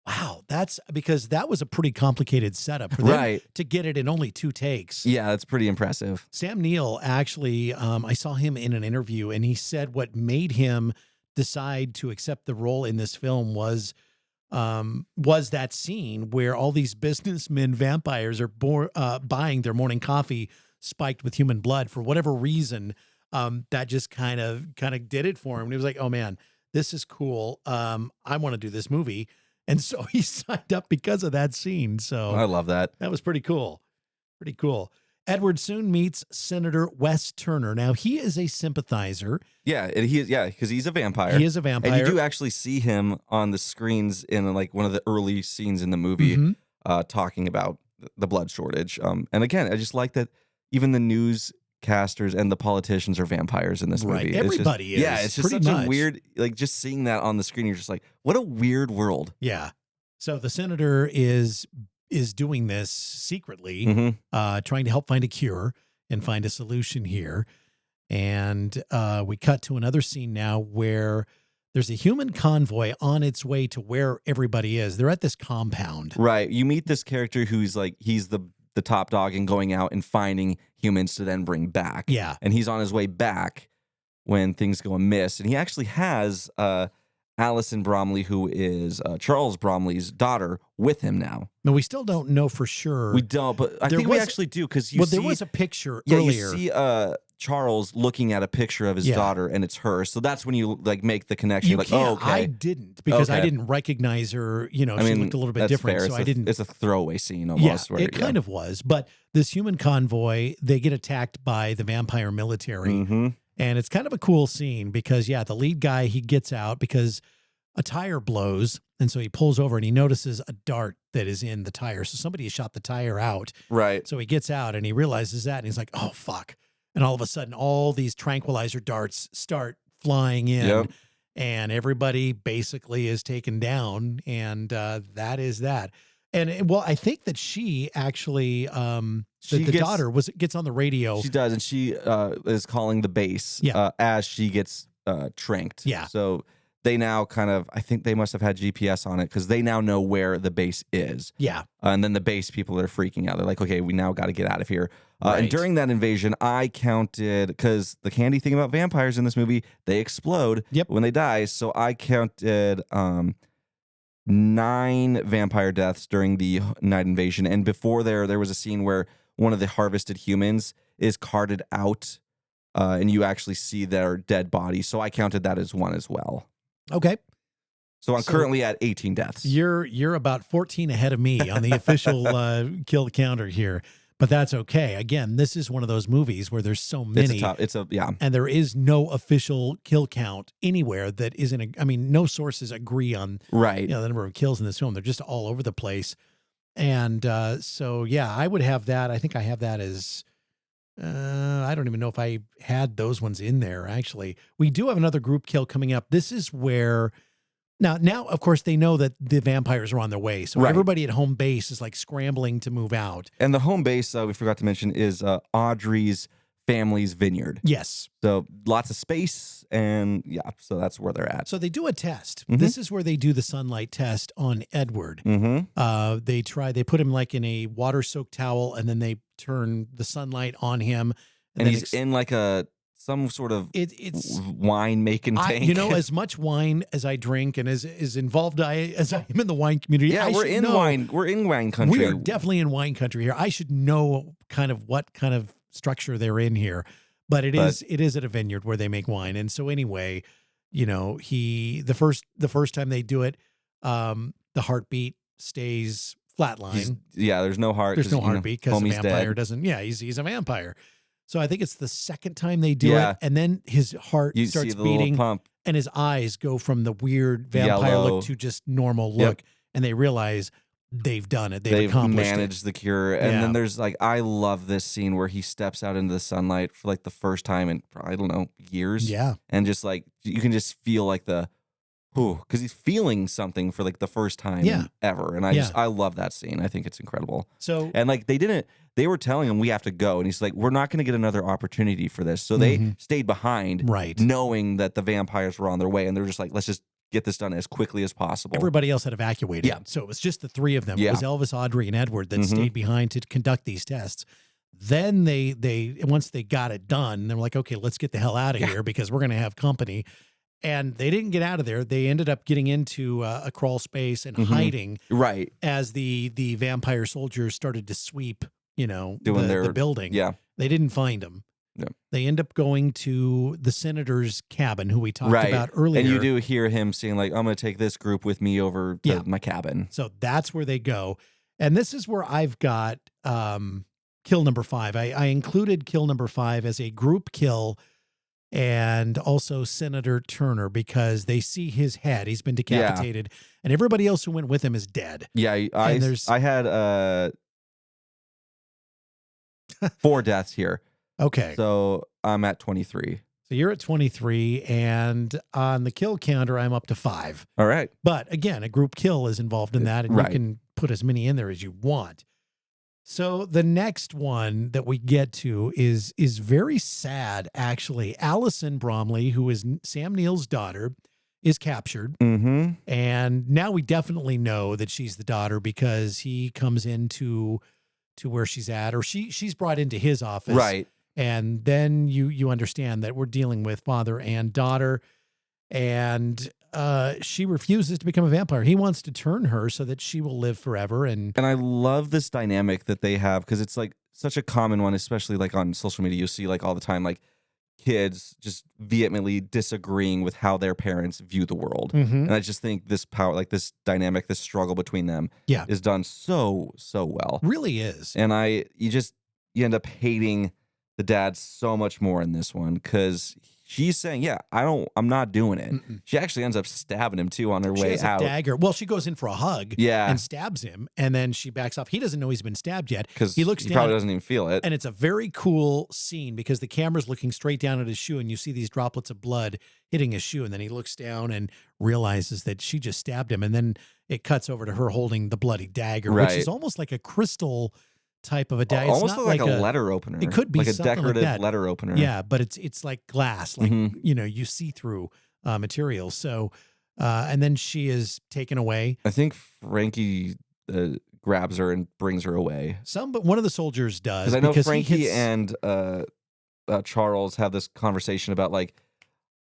wow, that's because that was a pretty complicated setup for them Right. to get it in only 2 takes. Yeah, that's pretty impressive. Sam Neill actually, I saw him in an interview, and he said what made him decide to accept the role in this film was that scene where all these businessmen vampires are buying their morning coffee spiked with human blood for whatever reason. That just kind of did it for him. And he was like, oh man, this is cool. I want to do this movie. And so he signed up because of that scene. So I love that. that was pretty cool. Pretty cool. Edward soon meets Senator Wes Turner. Now, he is a sympathizer. Yeah, and because he's a vampire. He is a vampire. And you do actually see him on the screens in like one of the early scenes in the movie, Mhm. talking about the blood shortage. And again, I just like that even the newscasters and the politicians are vampires in this Right. movie. It's just- Everybody is, Yeah, it's just pretty such much. a weird, like just seeing that on the screen, you're just like, what a weird world. Yeah. So the senator is doing this secretly, Mhm. trying to help find a cure and find a solution here. And we cut to another scene now where there's a human convoy on its way to where everybody is. They're at this compound. Right. You meet this character who's like, he's the top dog and going out and finding humans to then bring back. Yeah. And he's on his way back when things go amiss. And he actually has Allison Bromley, who is Charles Bromley's daughter, with him now. But we still don't know for sure. We don't, but I There think we was- actually do, because there was a picture yeah, earlier. you see Charles looking at a picture of his Yeah. daughter, and it's her. So that's when you like make the connection. You Like, can't. oh, okay. I didn't, because I Okay. didn't recognize her. You know, I she mean, looked a little bit that's different, fair. so I didn't. It's a throwaway scene almost. Yeah, where, it kind of was. But this human convoy, they get attacked by the vampire military. Mm-hmm. And it's kind of a cool scene because, yeah, the lead guy, he gets out because a tire blows. And so he pulls over and he notices a dart that is in the tire. So somebody has shot the tire out. Right. So he gets out and he realizes that. And he's like, oh, fuck. And all of a sudden, all these tranquilizer darts start flying in. Yep. And everybody basically is taken down. And that is that. And well, I think that she actually, the daughter gets on the radio. She does, and she is calling the base Yeah. as she gets tranked. Yeah. So they now I think they must have had GPS on it because they now know where the base is. Yeah. And then the base people are freaking out. They're like, okay, we now got to get out of here. Right. And during that invasion, I counted, because the candy thing about vampires in this movie, they explode when they die. So I counted 9 vampire deaths during the night invasion. And before there was a scene where one of the harvested humans is carted out, and you actually see their dead body. So I counted that as one as well. Okay. So I'm currently at 18 deaths. You're about 14 ahead of me on the official kill counter here, but that's okay. Again, this is one of those movies where there's so many. Yeah. And there is no official kill count anywhere that isn't. I mean, no sources agree on Right. the number of kills in this film. They're just all over the place. And so, yeah, I would have that. I think I have that as I don't even know if I had those ones in there, actually. We do have another group kill coming up. This is where now, of course, they know that the vampires are on their way. So everybody at home base is like scrambling to move out. And the home base, we forgot to mention, is Audrey's family's vineyard. Yes. So lots of space, and so that's where they're at. So they do a test. Mm-hmm. This is where they do the sunlight test on Edward. Mm-hmm. They put him like in a water-soaked towel, and then they turn the sunlight on him. And he's in like some sort of wine making tank. As much wine as I drink and as involved as I am in the wine community. Yeah, we're in wine country. We are definitely in wine country here. I should know kind of what kind of structure they're in here, but it is at a vineyard where they make wine. And so anyway, the first time they do it, the heartbeat stays flatline. There's no heart. There's no heartbeat because the vampire dead. doesn't. Yeah, he's a vampire. So I think it's the second time they do it, and then his heart starts beating, pump. and his eyes go from the weird vampire Yellow. look to just normal look, and they realize they've done it. They've accomplished managed the cure. And then there's I love this scene where he steps out into the sunlight for like the first time in, I don't know, years. Yeah. And just like, you can just feel like because he's feeling something for like the first time ever. And I love that scene. I think it's incredible. So, and like they were telling him we have to go. And he's like, we're not going to get another opportunity for this. So they stayed behind, knowing that the vampires were on their way. And they're just like, let's just get this done as quickly as possible. Everybody else had evacuated. Yeah. So it was just the three of them. It was Elvis, Audrey, and Edward that stayed behind to conduct these tests. Then they once they got it done, they were like, okay, let's get the hell out of here because we're going to have company. And they didn't get out of there. They ended up getting into a crawl space and hiding. Right. As the vampire soldiers started to sweep, the building. Yeah. They didn't find them. Yeah. They end up going to the senator's cabin, who we talked about earlier. And you do hear him saying, like, I'm going to take this group with me over to my cabin. So that's where they go. And this is where I've got kill number 5. I included kill number 5 as a group kill and also Senator Turner because they see his head. He's been decapitated. And everybody else who went with him is dead. Yeah, I had 4 deaths here. Okay. So I'm at 23. So you're at 23, and on the kill counter, I'm up to 5. All right. But again, a group kill is involved in that, and you can put as many in there as you want. So the next one that we get to is very sad, actually. Allison Bromley, who is Sam Neill's daughter, is captured. Mm-hmm. And now we definitely know that she's the daughter because he comes into where she's at, or she's brought into his office. Right. And then you understand that we're dealing with father and daughter, and she refuses to become a vampire. He wants to turn her so that she will live forever. And I love this dynamic that they have because it's like such a common one, especially like on social media. You see like all the time, like kids just vehemently disagreeing with how their parents view the world. And I just think this power, like this dynamic, this struggle between them is done so well. Really is. And you end up hating the dad so much more in this one because she's saying, I'm not doing it. She actually ends up stabbing him too on her way out. A dagger. Well, she goes in for a hug and stabs him, and then she backs off. He doesn't know he's been stabbed yet because he looks he down, probably doesn't even feel it. And it's a very cool scene because the camera's looking straight down at his shoe, and you see these droplets of blood hitting his shoe, and then he looks down and realizes that she just stabbed him, and then it cuts over to her holding the bloody dagger, which is almost like a crystal type of a dagger. Almost like a letter opener. It could be like a something decorative like that. letter opener. Yeah, but it's like glass, like you see through material. So, and then she is taken away. I think Frankie grabs her and brings her away. But one of the soldiers does. I know Frankie and Charles have this conversation about like,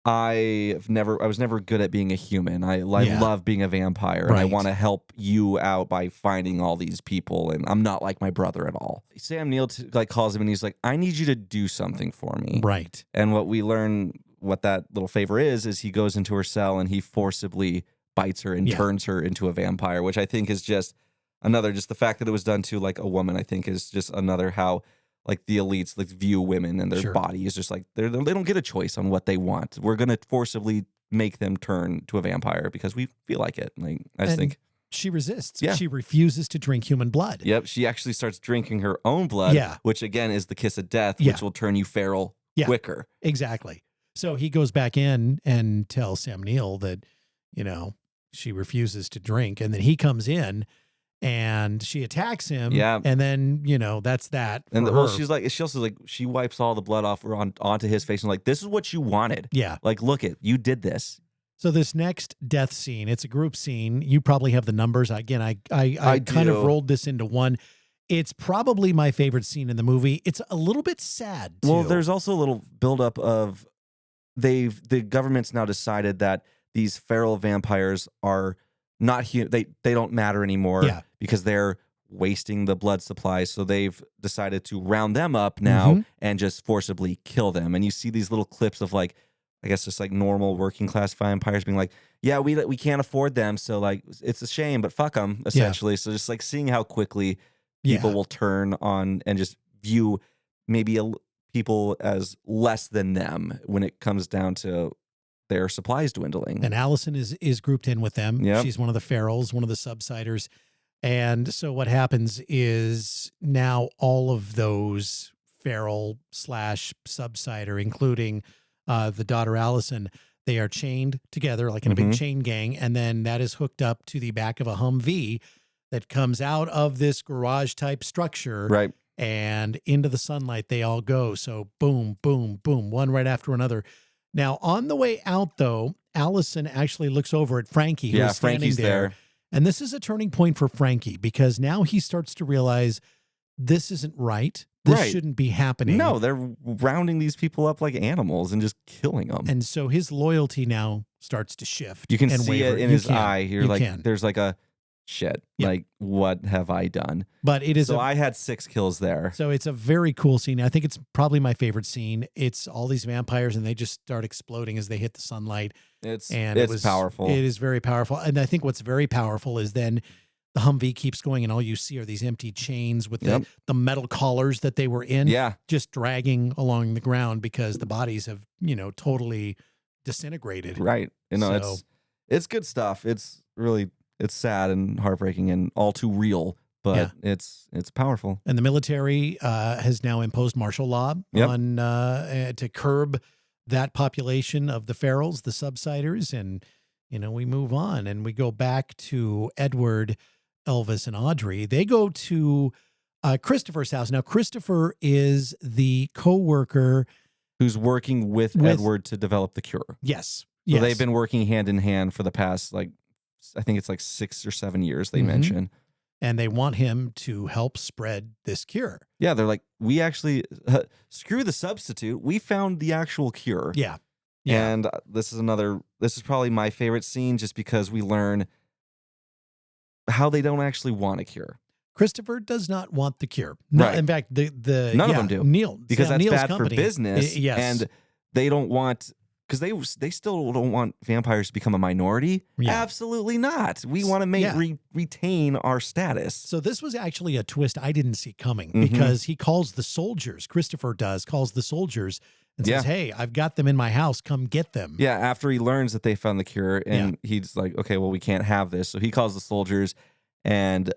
I was never good at being a human. I love being a vampire, and I want to help you out by finding all these people, and I'm not like my brother at all. Sam Neill calls him, and he's like, I need you to do something for me. Right. And what we learn, what that little favor is he goes into her cell, and he forcibly bites her and turns her into a vampire, which I think is just the fact that it was done to like a woman, I think is just another how like the elites like view women and their body is just like they don't get a choice on what they want. We're gonna forcibly make them turn to a vampire because we feel like it. Like I just think she resists. Yeah. She refuses to drink human blood. Yep. She actually starts drinking her own blood, Yeah. which again is the kiss of death, Yeah. which will turn you feral Yeah. quicker. Exactly. So he goes back in and tells Sam Neill that, she refuses to drink. And then he comes in and she attacks him. Yeah. And then, that's that. And for well, her. she also she wipes all the blood off onto his face and like, this is what you wanted. Yeah. Like, look you did this. So this next death scene, it's a group scene. You probably have the numbers. Again, I kind of do. rolled this into one. It's probably my favorite scene in the movie. It's a little bit sad, too. Well, there's also a little buildup of the government's now decided that these feral vampires are not they don't matter anymore because they're wasting the blood supply. So they've decided to round them up now and just forcibly kill them. And you see these little clips of like, I guess just like normal working class vampires being like, yeah, we can't afford them. So like, it's a shame, but fuck them essentially. So just like seeing how quickly people will turn on and just view maybe people as less than them when it comes down to their supplies dwindling. And Allison is grouped in with them. Yep. She's one of the ferals, one of the subsiders. And so what happens is now all of those feral / subsider, including the daughter Allison, they are chained together like in a big chain gang. And then that is hooked up to the back of a Humvee that comes out of this garage type structure. Right. And into the sunlight they all go. So boom, boom, boom, one right after another. Now, on the way out, though, Allison actually looks over at Frankie, who's standing Frankie's there. And this is a turning point for Frankie because now he starts to realize this isn't right. This shouldn't be happening. No, they're rounding these people up like animals and just killing them. And so his loyalty now starts to shift. You can and see waver. it in his eye. Can. There's like a shit. Yeah. Like, what have I done? But it is. So I had 6 kills there. So it's a very cool scene. I think it's probably my favorite scene. It's all these vampires and they just start exploding as they hit the sunlight. It's It powerful. is very powerful. And I think what's very powerful is then the Humvee keeps going and all you see are these empty chains with the metal collars that they were in. Yeah. Just dragging along the ground because the bodies have, totally disintegrated. Right. So, it's good stuff. It's really, it's sad and heartbreaking and all too real, but it's powerful. And the military has now imposed martial law on to curb that population of the ferals, the subsiders, and we move on and we go back to Edward, Elvis, and Audrey. They go to Christopher's house. Now, Christopher is the co-worker who's working with Edward to develop the cure. Yes. So they've been working hand in hand for the past, I think it's 6 or 7 years they mention. And they want him to help spread this cure. Yeah, they're like, we actually, screw the substitute. We found the actual cure. Yeah. And this is probably my favorite scene just because we learn how they don't actually want a cure. Christopher does not want the cure. No, right. In fact, the none of them do. Neil, because that's Neil's bad company, for business. Yes. And they don't want, because they still don't want vampires to become a minority. Yeah. Absolutely not. We want to retain our status. So this was actually a twist I didn't see coming because he calls the soldiers. Christopher calls the soldiers and says, "Hey, I've got them in my house. Come get them." Yeah. After he learns that they found the cure, and he's like, "Okay, well, we can't have this." So he calls the soldiers, and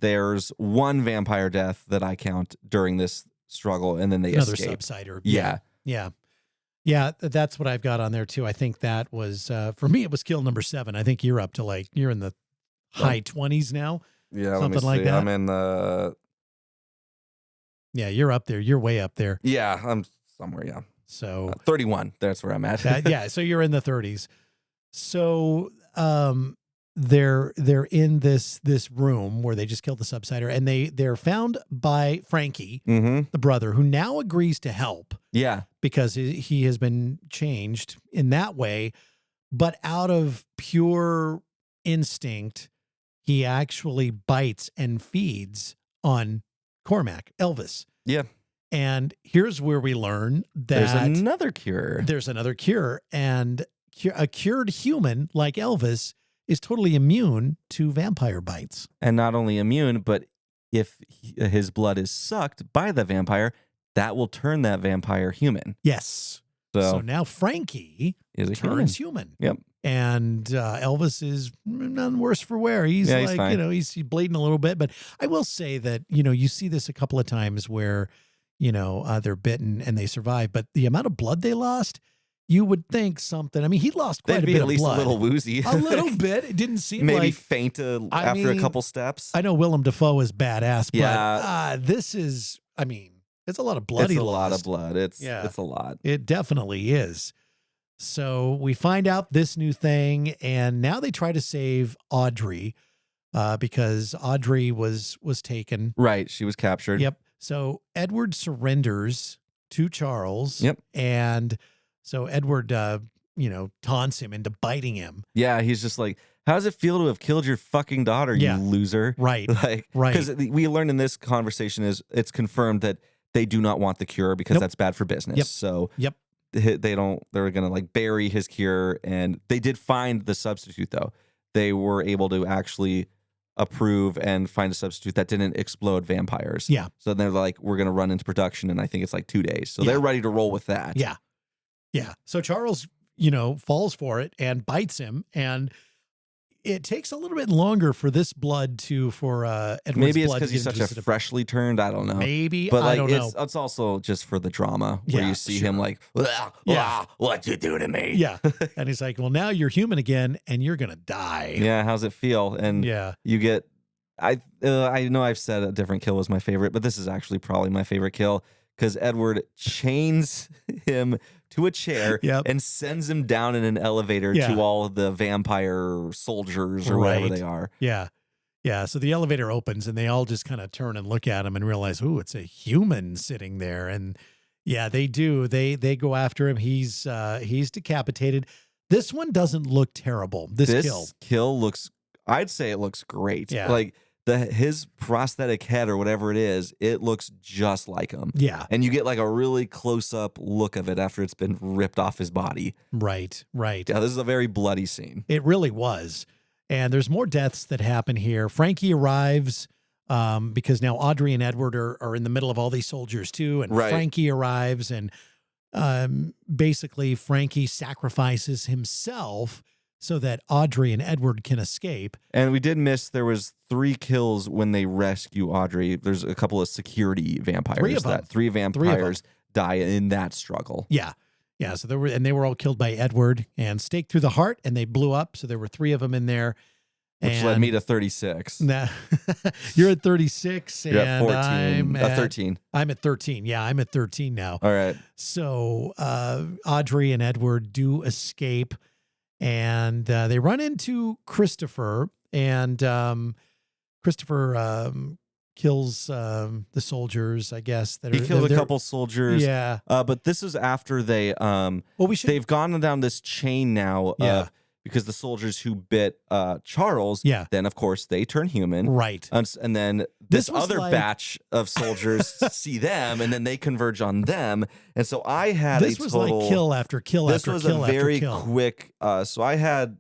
there's one vampire death that I count during this struggle, and then they Another escape. subsider. Yeah. That's what I've got on there too. I think that was for me. It was kill number 7. I think you're up to you're in the high 20s now. Yeah, something like that. I'm in the. Yeah, you're up there. You're way up there. Yeah, I'm somewhere. Yeah. So 31. That's where I'm at. So you're in the 30s. So they're in this room where they just killed the subsider, and they're found by Frankie, the brother, who now agrees to help. Yeah. Because he has been changed in that way, but out of pure instinct, he actually bites and feeds on Cormac, Elvis. Yeah. And here's where we learn that there's another cure. And a cured human like Elvis is totally immune to vampire bites. And not only immune, but if his blood is sucked by the vampire, that will turn that vampire human. Yes. So now Frankie is a turns human. Yep. And Elvis is none worse for wear. He's Yeah, he's like, fine. he's bleeding a little bit. But I will say that, you see this a couple of times where, they're bitten and they survive. But the amount of blood they lost, you would think something. I mean, he lost quite They'd a be bit at of least blood. a little woozy. A little bit. It didn't seem Maybe like. faint after a couple steps. I know Willem Dafoe is badass, but Yeah. this is, it's a lot of blood It's he a lot lost. of blood. It's a lot. It definitely is. So we find out this new thing, and now they try to save Audrey because Audrey was taken. Right. She was captured. Yep. So Edward surrenders to Charles. Yep. And so Edward, taunts him into biting him. Yeah. He's just like, how does it feel to have killed your fucking daughter, Yeah. you loser? Right. Like, Right. Because we learned in this conversation it's confirmed that they do not want the cure because Nope. that's bad for business. Yep. So Yep. they're going to like bury his cure. And they did find the substitute though. They were able to actually approve and find a substitute that didn't explode vampires. Yeah. So they're like, we're going to run into production. And I think it's like 2 days. So Yeah. they're ready to roll with that. Yeah. Yeah. So Charles, falls for it and bites him. And it takes a little bit longer for this blood for Edward's Maybe it's blood because to he's get such into a the- freshly turned. I don't know. Maybe. But I like don't know. it's also just for the drama where Yeah, you see sure. him like, Yeah. what'd you do to me? Yeah. And he's like, well, now you're human again and you're going to die. Yeah, how's it feel? And Yeah. you get, I know I've said a different kill was my favorite, but this is actually probably my favorite kill because Edward chains him to a chair Yep. and sends him down in an elevator Yeah. to all the vampire soldiers or whatever Right. they are. Yeah. Yeah. So the elevator opens and they all just kind of turn and look at him and realize, ooh, it's a human sitting there. And yeah, they do. They go after him. He's decapitated. This one doesn't look terrible. This kill. Looks, I'd say it looks great. Yeah. Like his prosthetic head or whatever it is, it looks just like him. Yeah. And you get like a really close up look of it after it's been ripped off his body. Right. Right. Yeah, this is a very bloody scene. It really was. And there's more deaths that happen here. Frankie arrives because now Audrey and Edward are in the middle of all these soldiers too. And Right. Frankie arrives and basically Frankie sacrifices himself so that Audrey and Edward can escape. And we did miss there was 3 kills when they rescue Audrey. There's a couple of security vampires. 3 of them. 3 vampires die in that struggle. Yeah. Yeah. So they were all killed by Edward and staked through the heart and they blew up. So there were 3 of them in there. Which led me to 36. Nah, you're at 36 You're at and 14. I'm at 13. I'm at 13. Yeah, I'm at 13 now. All right. So Audrey and Edward do escape and they run into Christopher and Christopher kills the soldiers, I guess. He killed a couple soldiers. Yeah. But this is after they've gone down this chain now Yeah. because the soldiers who bit Charles, Yeah. then of course they turn human. Right. And then This this was other like- batch of soldiers see them and then they converge on them. And so I had This a was total like kill after kill this after was kill a very after kill. quick so I had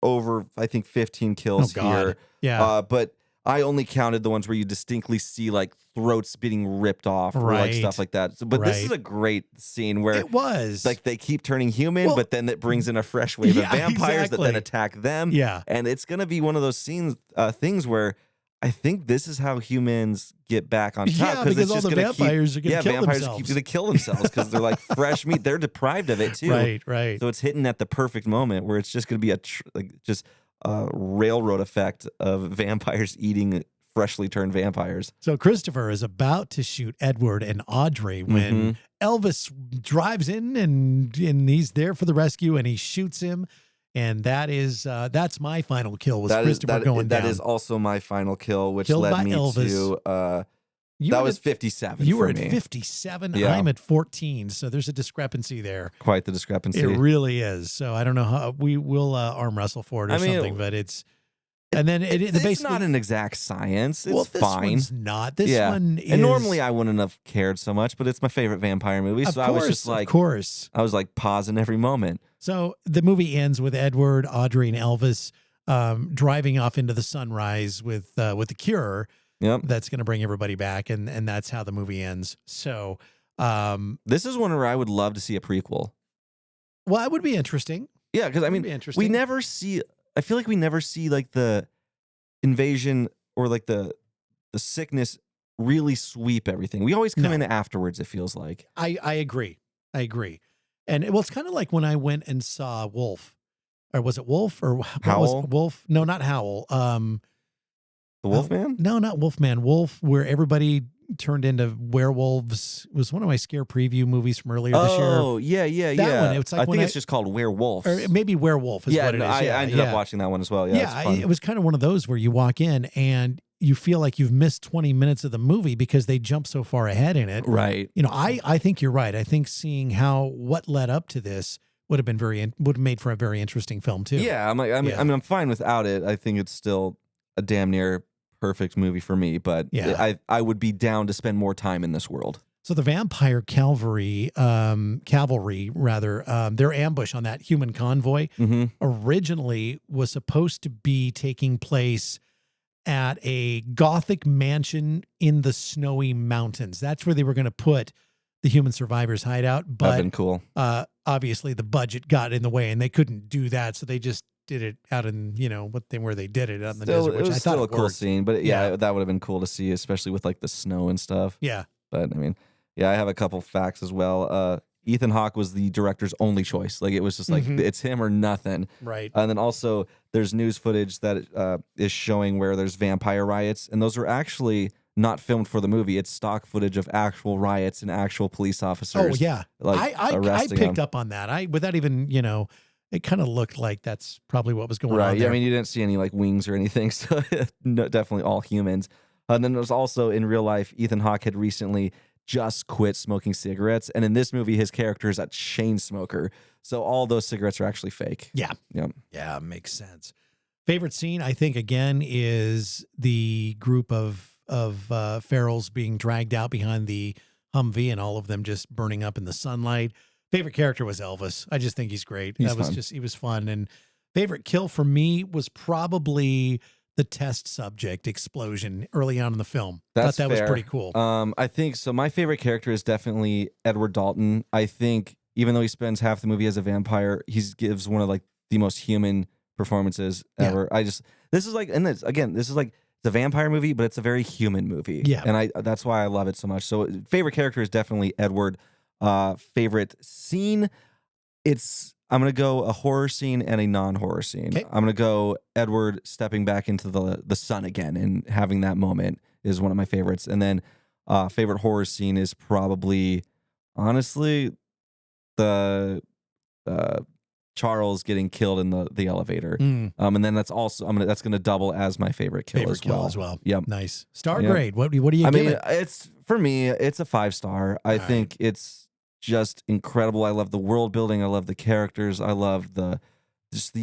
over I think 15 kills Oh, God. here. Yeah. But I only counted the ones where you distinctly see like throats being ripped off or like Right. stuff like that. So, but this is Right. a great scene where It was. like they keep turning human, Well, but then it brings in a fresh wave yeah, of vampires that exactly. then attack them. Yeah. And it's gonna be one of those things where I think this is how humans get back on top. Yeah, because it's all just the gonna vampires are gonna kill vampires themselves. keep gonna kill themselves because they're like fresh meat. They're deprived of it too. Right, right. So it's hitting at the perfect moment where it's just gonna be a railroad effect of vampires eating freshly turned vampires. So Christopher is about to shoot Edward and Audrey when Elvis drives in and he's there for the rescue and he shoots him. And that's my final kill was Christopher going down. That is also my final kill, which Killed by led me Elvis. to You that were was at- 57 You for were at me. 57. Yeah. I'm at 14. So there's a discrepancy there. Quite the discrepancy. It really is. So I don't know how we will arm wrestle for it or something, but it's and then it's basically not an exact science. It's well, this fine. one's not. This one is. And normally I wouldn't have cared so much, but it's my favorite vampire movie. Of So course, I was just like, of course. I was like pausing every moment. So the movie ends with Edward, Audrey, and Elvis driving off into the sunrise with the cure. Yep. That's going to bring everybody back, and that's how the movie ends. So, This is one where I would love to see a prequel. well, it would be interesting. Yeah, because I mean, we never see. I feel like we never see like the invasion or like the sickness really sweep everything. We always come in afterwards. It feels like. I agree. And it's kind of like when I went and saw Wolf, or was it Wolf or Howl? Wolf? No, not Howl. The Wolfman? No, not Wolfman. Wolf, where everybody turned into werewolves. It was one of my scare preview movies from earlier this year. Oh, yeah. That one. It's like I think it's just called Werewolf. Or maybe Werewolf is what it is. I ended up watching that one as well. Yeah, it was kind of one of those where you walk in and you feel like you've missed 20 minutes of the movie because they jump so far ahead in it. Right. You know, I think you're right. I think seeing what led up to this would have made for a very interesting film too. Yeah, I'm fine without it. I think it's still a damn near perfect movie for me, but I would be down to spend more time in this world. So the vampire cavalry, their ambush on that human convoy originally was supposed to be taking place at a Gothic mansion in the snowy mountains. That's where they were going to put the human survivors' hideout. But that'd been cool. Obviously, the budget got in the way, and they couldn't do that, so they just did it out in where they did it out in the desert. Which it was I thought still a cool worked. scene, but that would have been cool to see, especially with like the snow and stuff. Yeah, but I mean, I have a couple facts as well. Ethan Hawke was the director's only choice. Like it was just like it's him or nothing. Right. And then also there's news footage that is showing where there's vampire riots, and those were actually not filmed for the movie. It's stock footage of actual riots and actual police officers. Oh yeah, I picked them. up on that. Without even it kind of looked like that's probably what was going on. Right. Yeah. There. I mean, you didn't see any like wings or anything, so no, definitely all humans. And then there's also in real life, Ethan Hawke had recently just quit smoking cigarettes, and in this movie, his character is a chain smoker. So all those cigarettes are actually fake. Yeah. Yep. Yeah, makes sense. Favorite scene, I think, again, is the group of ferals being dragged out behind the Humvee and all of them just burning up in the sunlight. Favorite character was Elvis. I just think he's great. He was fun. And favorite kill for me was probably the test subject explosion early on in the film. Thought that was pretty cool. I think so. My favorite character is definitely Edward Dalton. I think even though he spends half the movie as a vampire, he gives one of like the most human performances ever. This is like it's a vampire movie, but it's a very human movie. Yeah. And that's why I love it so much. So favorite character is definitely Edward. Favorite scene, I'm going to go a horror scene and a non-horror scene. Okay. I'm going to go Edward stepping back into the sun again and having that moment is one of my favorites. And then favorite horror scene is probably, honestly, the Charles getting killed in the elevator. And then that's also that's going to double as my favorite kill as well. Yep. Nice. Star grade. What do you give it? It's for me, it's a 5-star. I think it's just incredible. I love the world building. I love the characters. I love the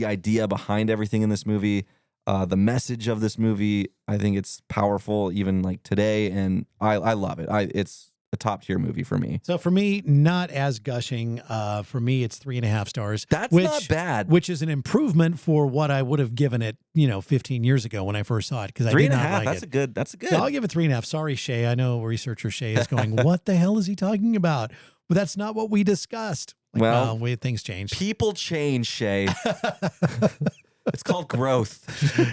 idea behind everything in this movie. The message of this movie, I think it's powerful even like today, and I love it. It's a top tier movie for me. So for me, not as gushing. For me, it's 3.5 stars. That's not bad. Which is an improvement for what I would have given it, 15 years ago when I first saw it, because I did not like it. That's a good. So I'll give it 3.5. Sorry, Shay. I know researcher Shay is going, what the hell is he talking about? But that's not what we discussed. Things change. People change, Shay. It's called growth.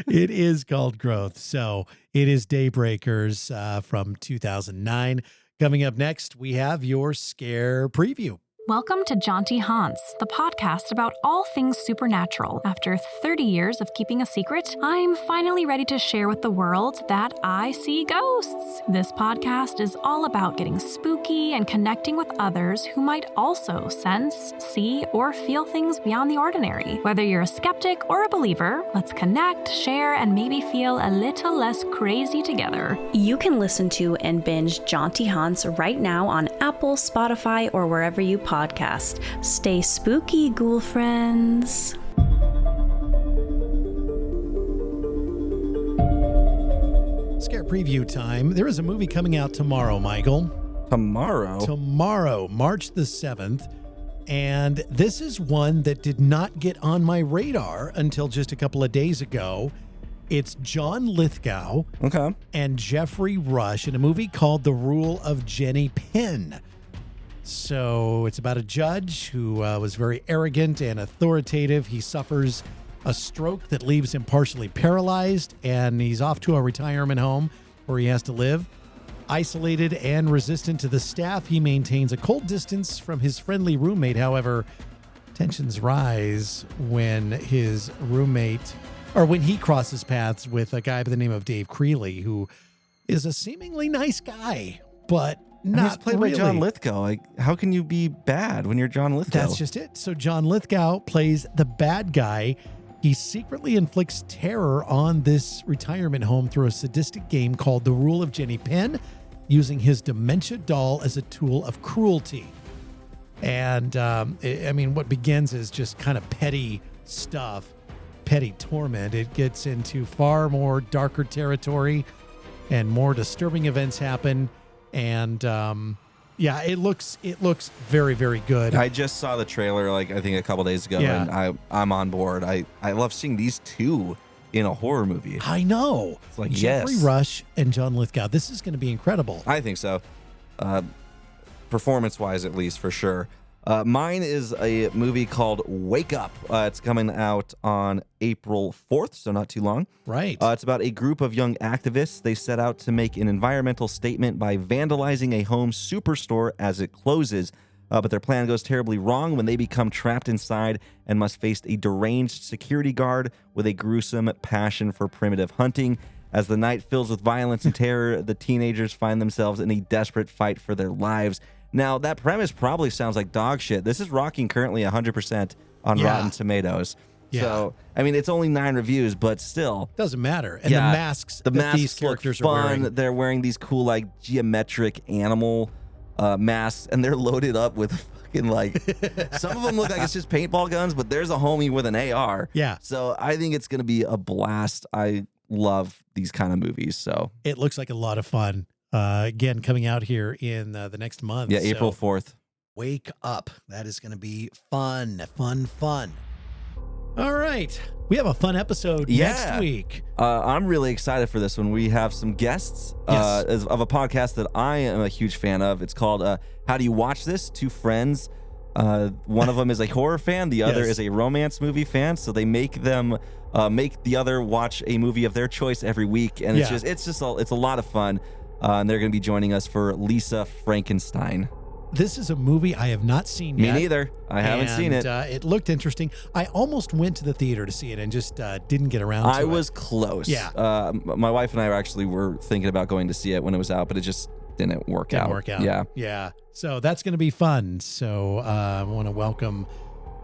It is called growth. So it is Daybreakers from 2009. Coming up next, we have your scare preview. Welcome to Jaunty Haunts, the podcast about all things supernatural. After 30 years of keeping a secret, I'm finally ready to share with the world that I see ghosts. This podcast is all about getting spooky and connecting with others who might also sense, see, or feel things beyond the ordinary. Whether you're a skeptic or a believer, let's connect, share, and maybe feel a little less crazy together. You can listen to and binge Jaunty Haunts right now on Apple, Spotify, or wherever you podcast. Stay spooky, ghoul friends. Scare preview time. There is a movie coming out tomorrow, Michael. Tomorrow, March the 7th. And this is one that did not get on my radar until just a couple of days ago. It's John Lithgow and Jeffrey Rush in a movie called The Rule of Jenny Penn. So it's about a judge who was very arrogant and authoritative. He suffers a stroke that leaves him partially paralyzed, and he's off to a retirement home where he has to live. Isolated and resistant to the staff, he maintains a cold distance from his friendly roommate. However, tensions rise when his roommate, or when he crosses paths with a guy by the name of Dave Creeley, who is a seemingly nice guy, but not he's played really. by John Lithgow. Like, how can you be bad when you're John Lithgow? That's just it. So John Lithgow plays the bad guy. He secretly inflicts terror on this retirement home through a sadistic game called The Rule of Jenny Penn, using his dementia doll as a tool of cruelty. And what begins as just kind of petty stuff, petty torment, it gets into far more darker territory, and more disturbing events happen. And it looks very, very good. I just saw the trailer, I think a couple days ago, and I'm on board. I love seeing these two in a horror movie. I know. It's like, Jeffrey Rush and John Lithgow. This is going to be incredible. I think so. Performance-wise, at least, for sure. Mine is a movie called Wake Up. It's coming out on April 4th, so not too long. Right. It's about a group of young activists. They set out to make an environmental statement by vandalizing a home superstore as it closes. But their plan goes terribly wrong when they become trapped inside and must face a deranged security guard with a gruesome passion for primitive hunting. As the night fills with violence and terror, the teenagers find themselves in a desperate fight for their lives. Now, that premise probably sounds like dog shit. This is rocking currently 100% on Rotten Tomatoes. Yeah. So, it's only 9 reviews, but still. Doesn't matter. And the masks that these characters look are fun. wearing. They're wearing these cool, geometric animal masks, and they're loaded up with fucking, some of them look like it's just paintball guns, but there's a homie with an AR. Yeah. So I think it's going to be a blast. I love these kind of movies, so. It looks like a lot of fun. Again, coming out here in the next month. Yeah, April 4th. Wake Up. That is going to be fun. All right. We have a fun episode next week. I'm really excited for this one. We have some guests of a podcast that I am a huge fan of. It's called How Do You Watch This? Two friends. One of them is a horror fan. The other is a romance movie fan. So they make them make the other watch a movie of their choice every week. And it's a lot of fun. And they're going to be joining us for Lisa Frankenstein. This is a movie I have not seen yet. Me neither. I haven't seen it. It looked interesting. I almost went to the theater to see it and just didn't get around to it. I was close. Yeah. My wife and I were thinking about going to see it when it was out, but it just didn't work out. Yeah. So that's going to be fun. So I want to welcome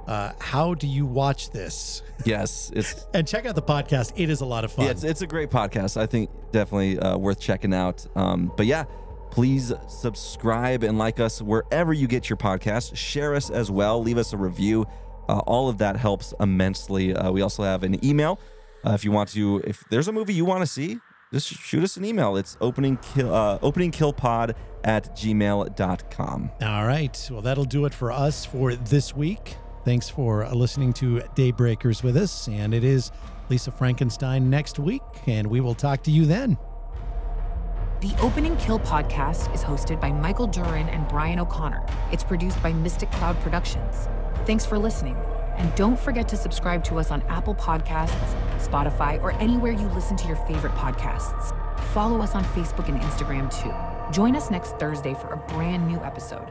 How Do You Watch This? Yes. And check out the podcast. It is a lot of fun. Yeah, it's a great podcast. I think definitely worth checking out. But yeah, please subscribe and like us wherever you get your podcasts. Share us as well. Leave us a review. All of that helps immensely. We also have an email. If there's a movie you want to see, just shoot us an email. It's openingkillpod@gmail.com. All right. Well, that'll do it for us for this week. Thanks for listening to Daybreakers with us. And it is Lisa Frankenstein next week. And we will talk to you then. The Opening Kill podcast is hosted by Michael Duran and Brian O'Connor. It's produced by Mystic Cloud Productions. Thanks for listening. And don't forget to subscribe to us on Apple Podcasts, Spotify, or anywhere you listen to your favorite podcasts. Follow us on Facebook and Instagram too. Join us next Thursday for a brand new episode.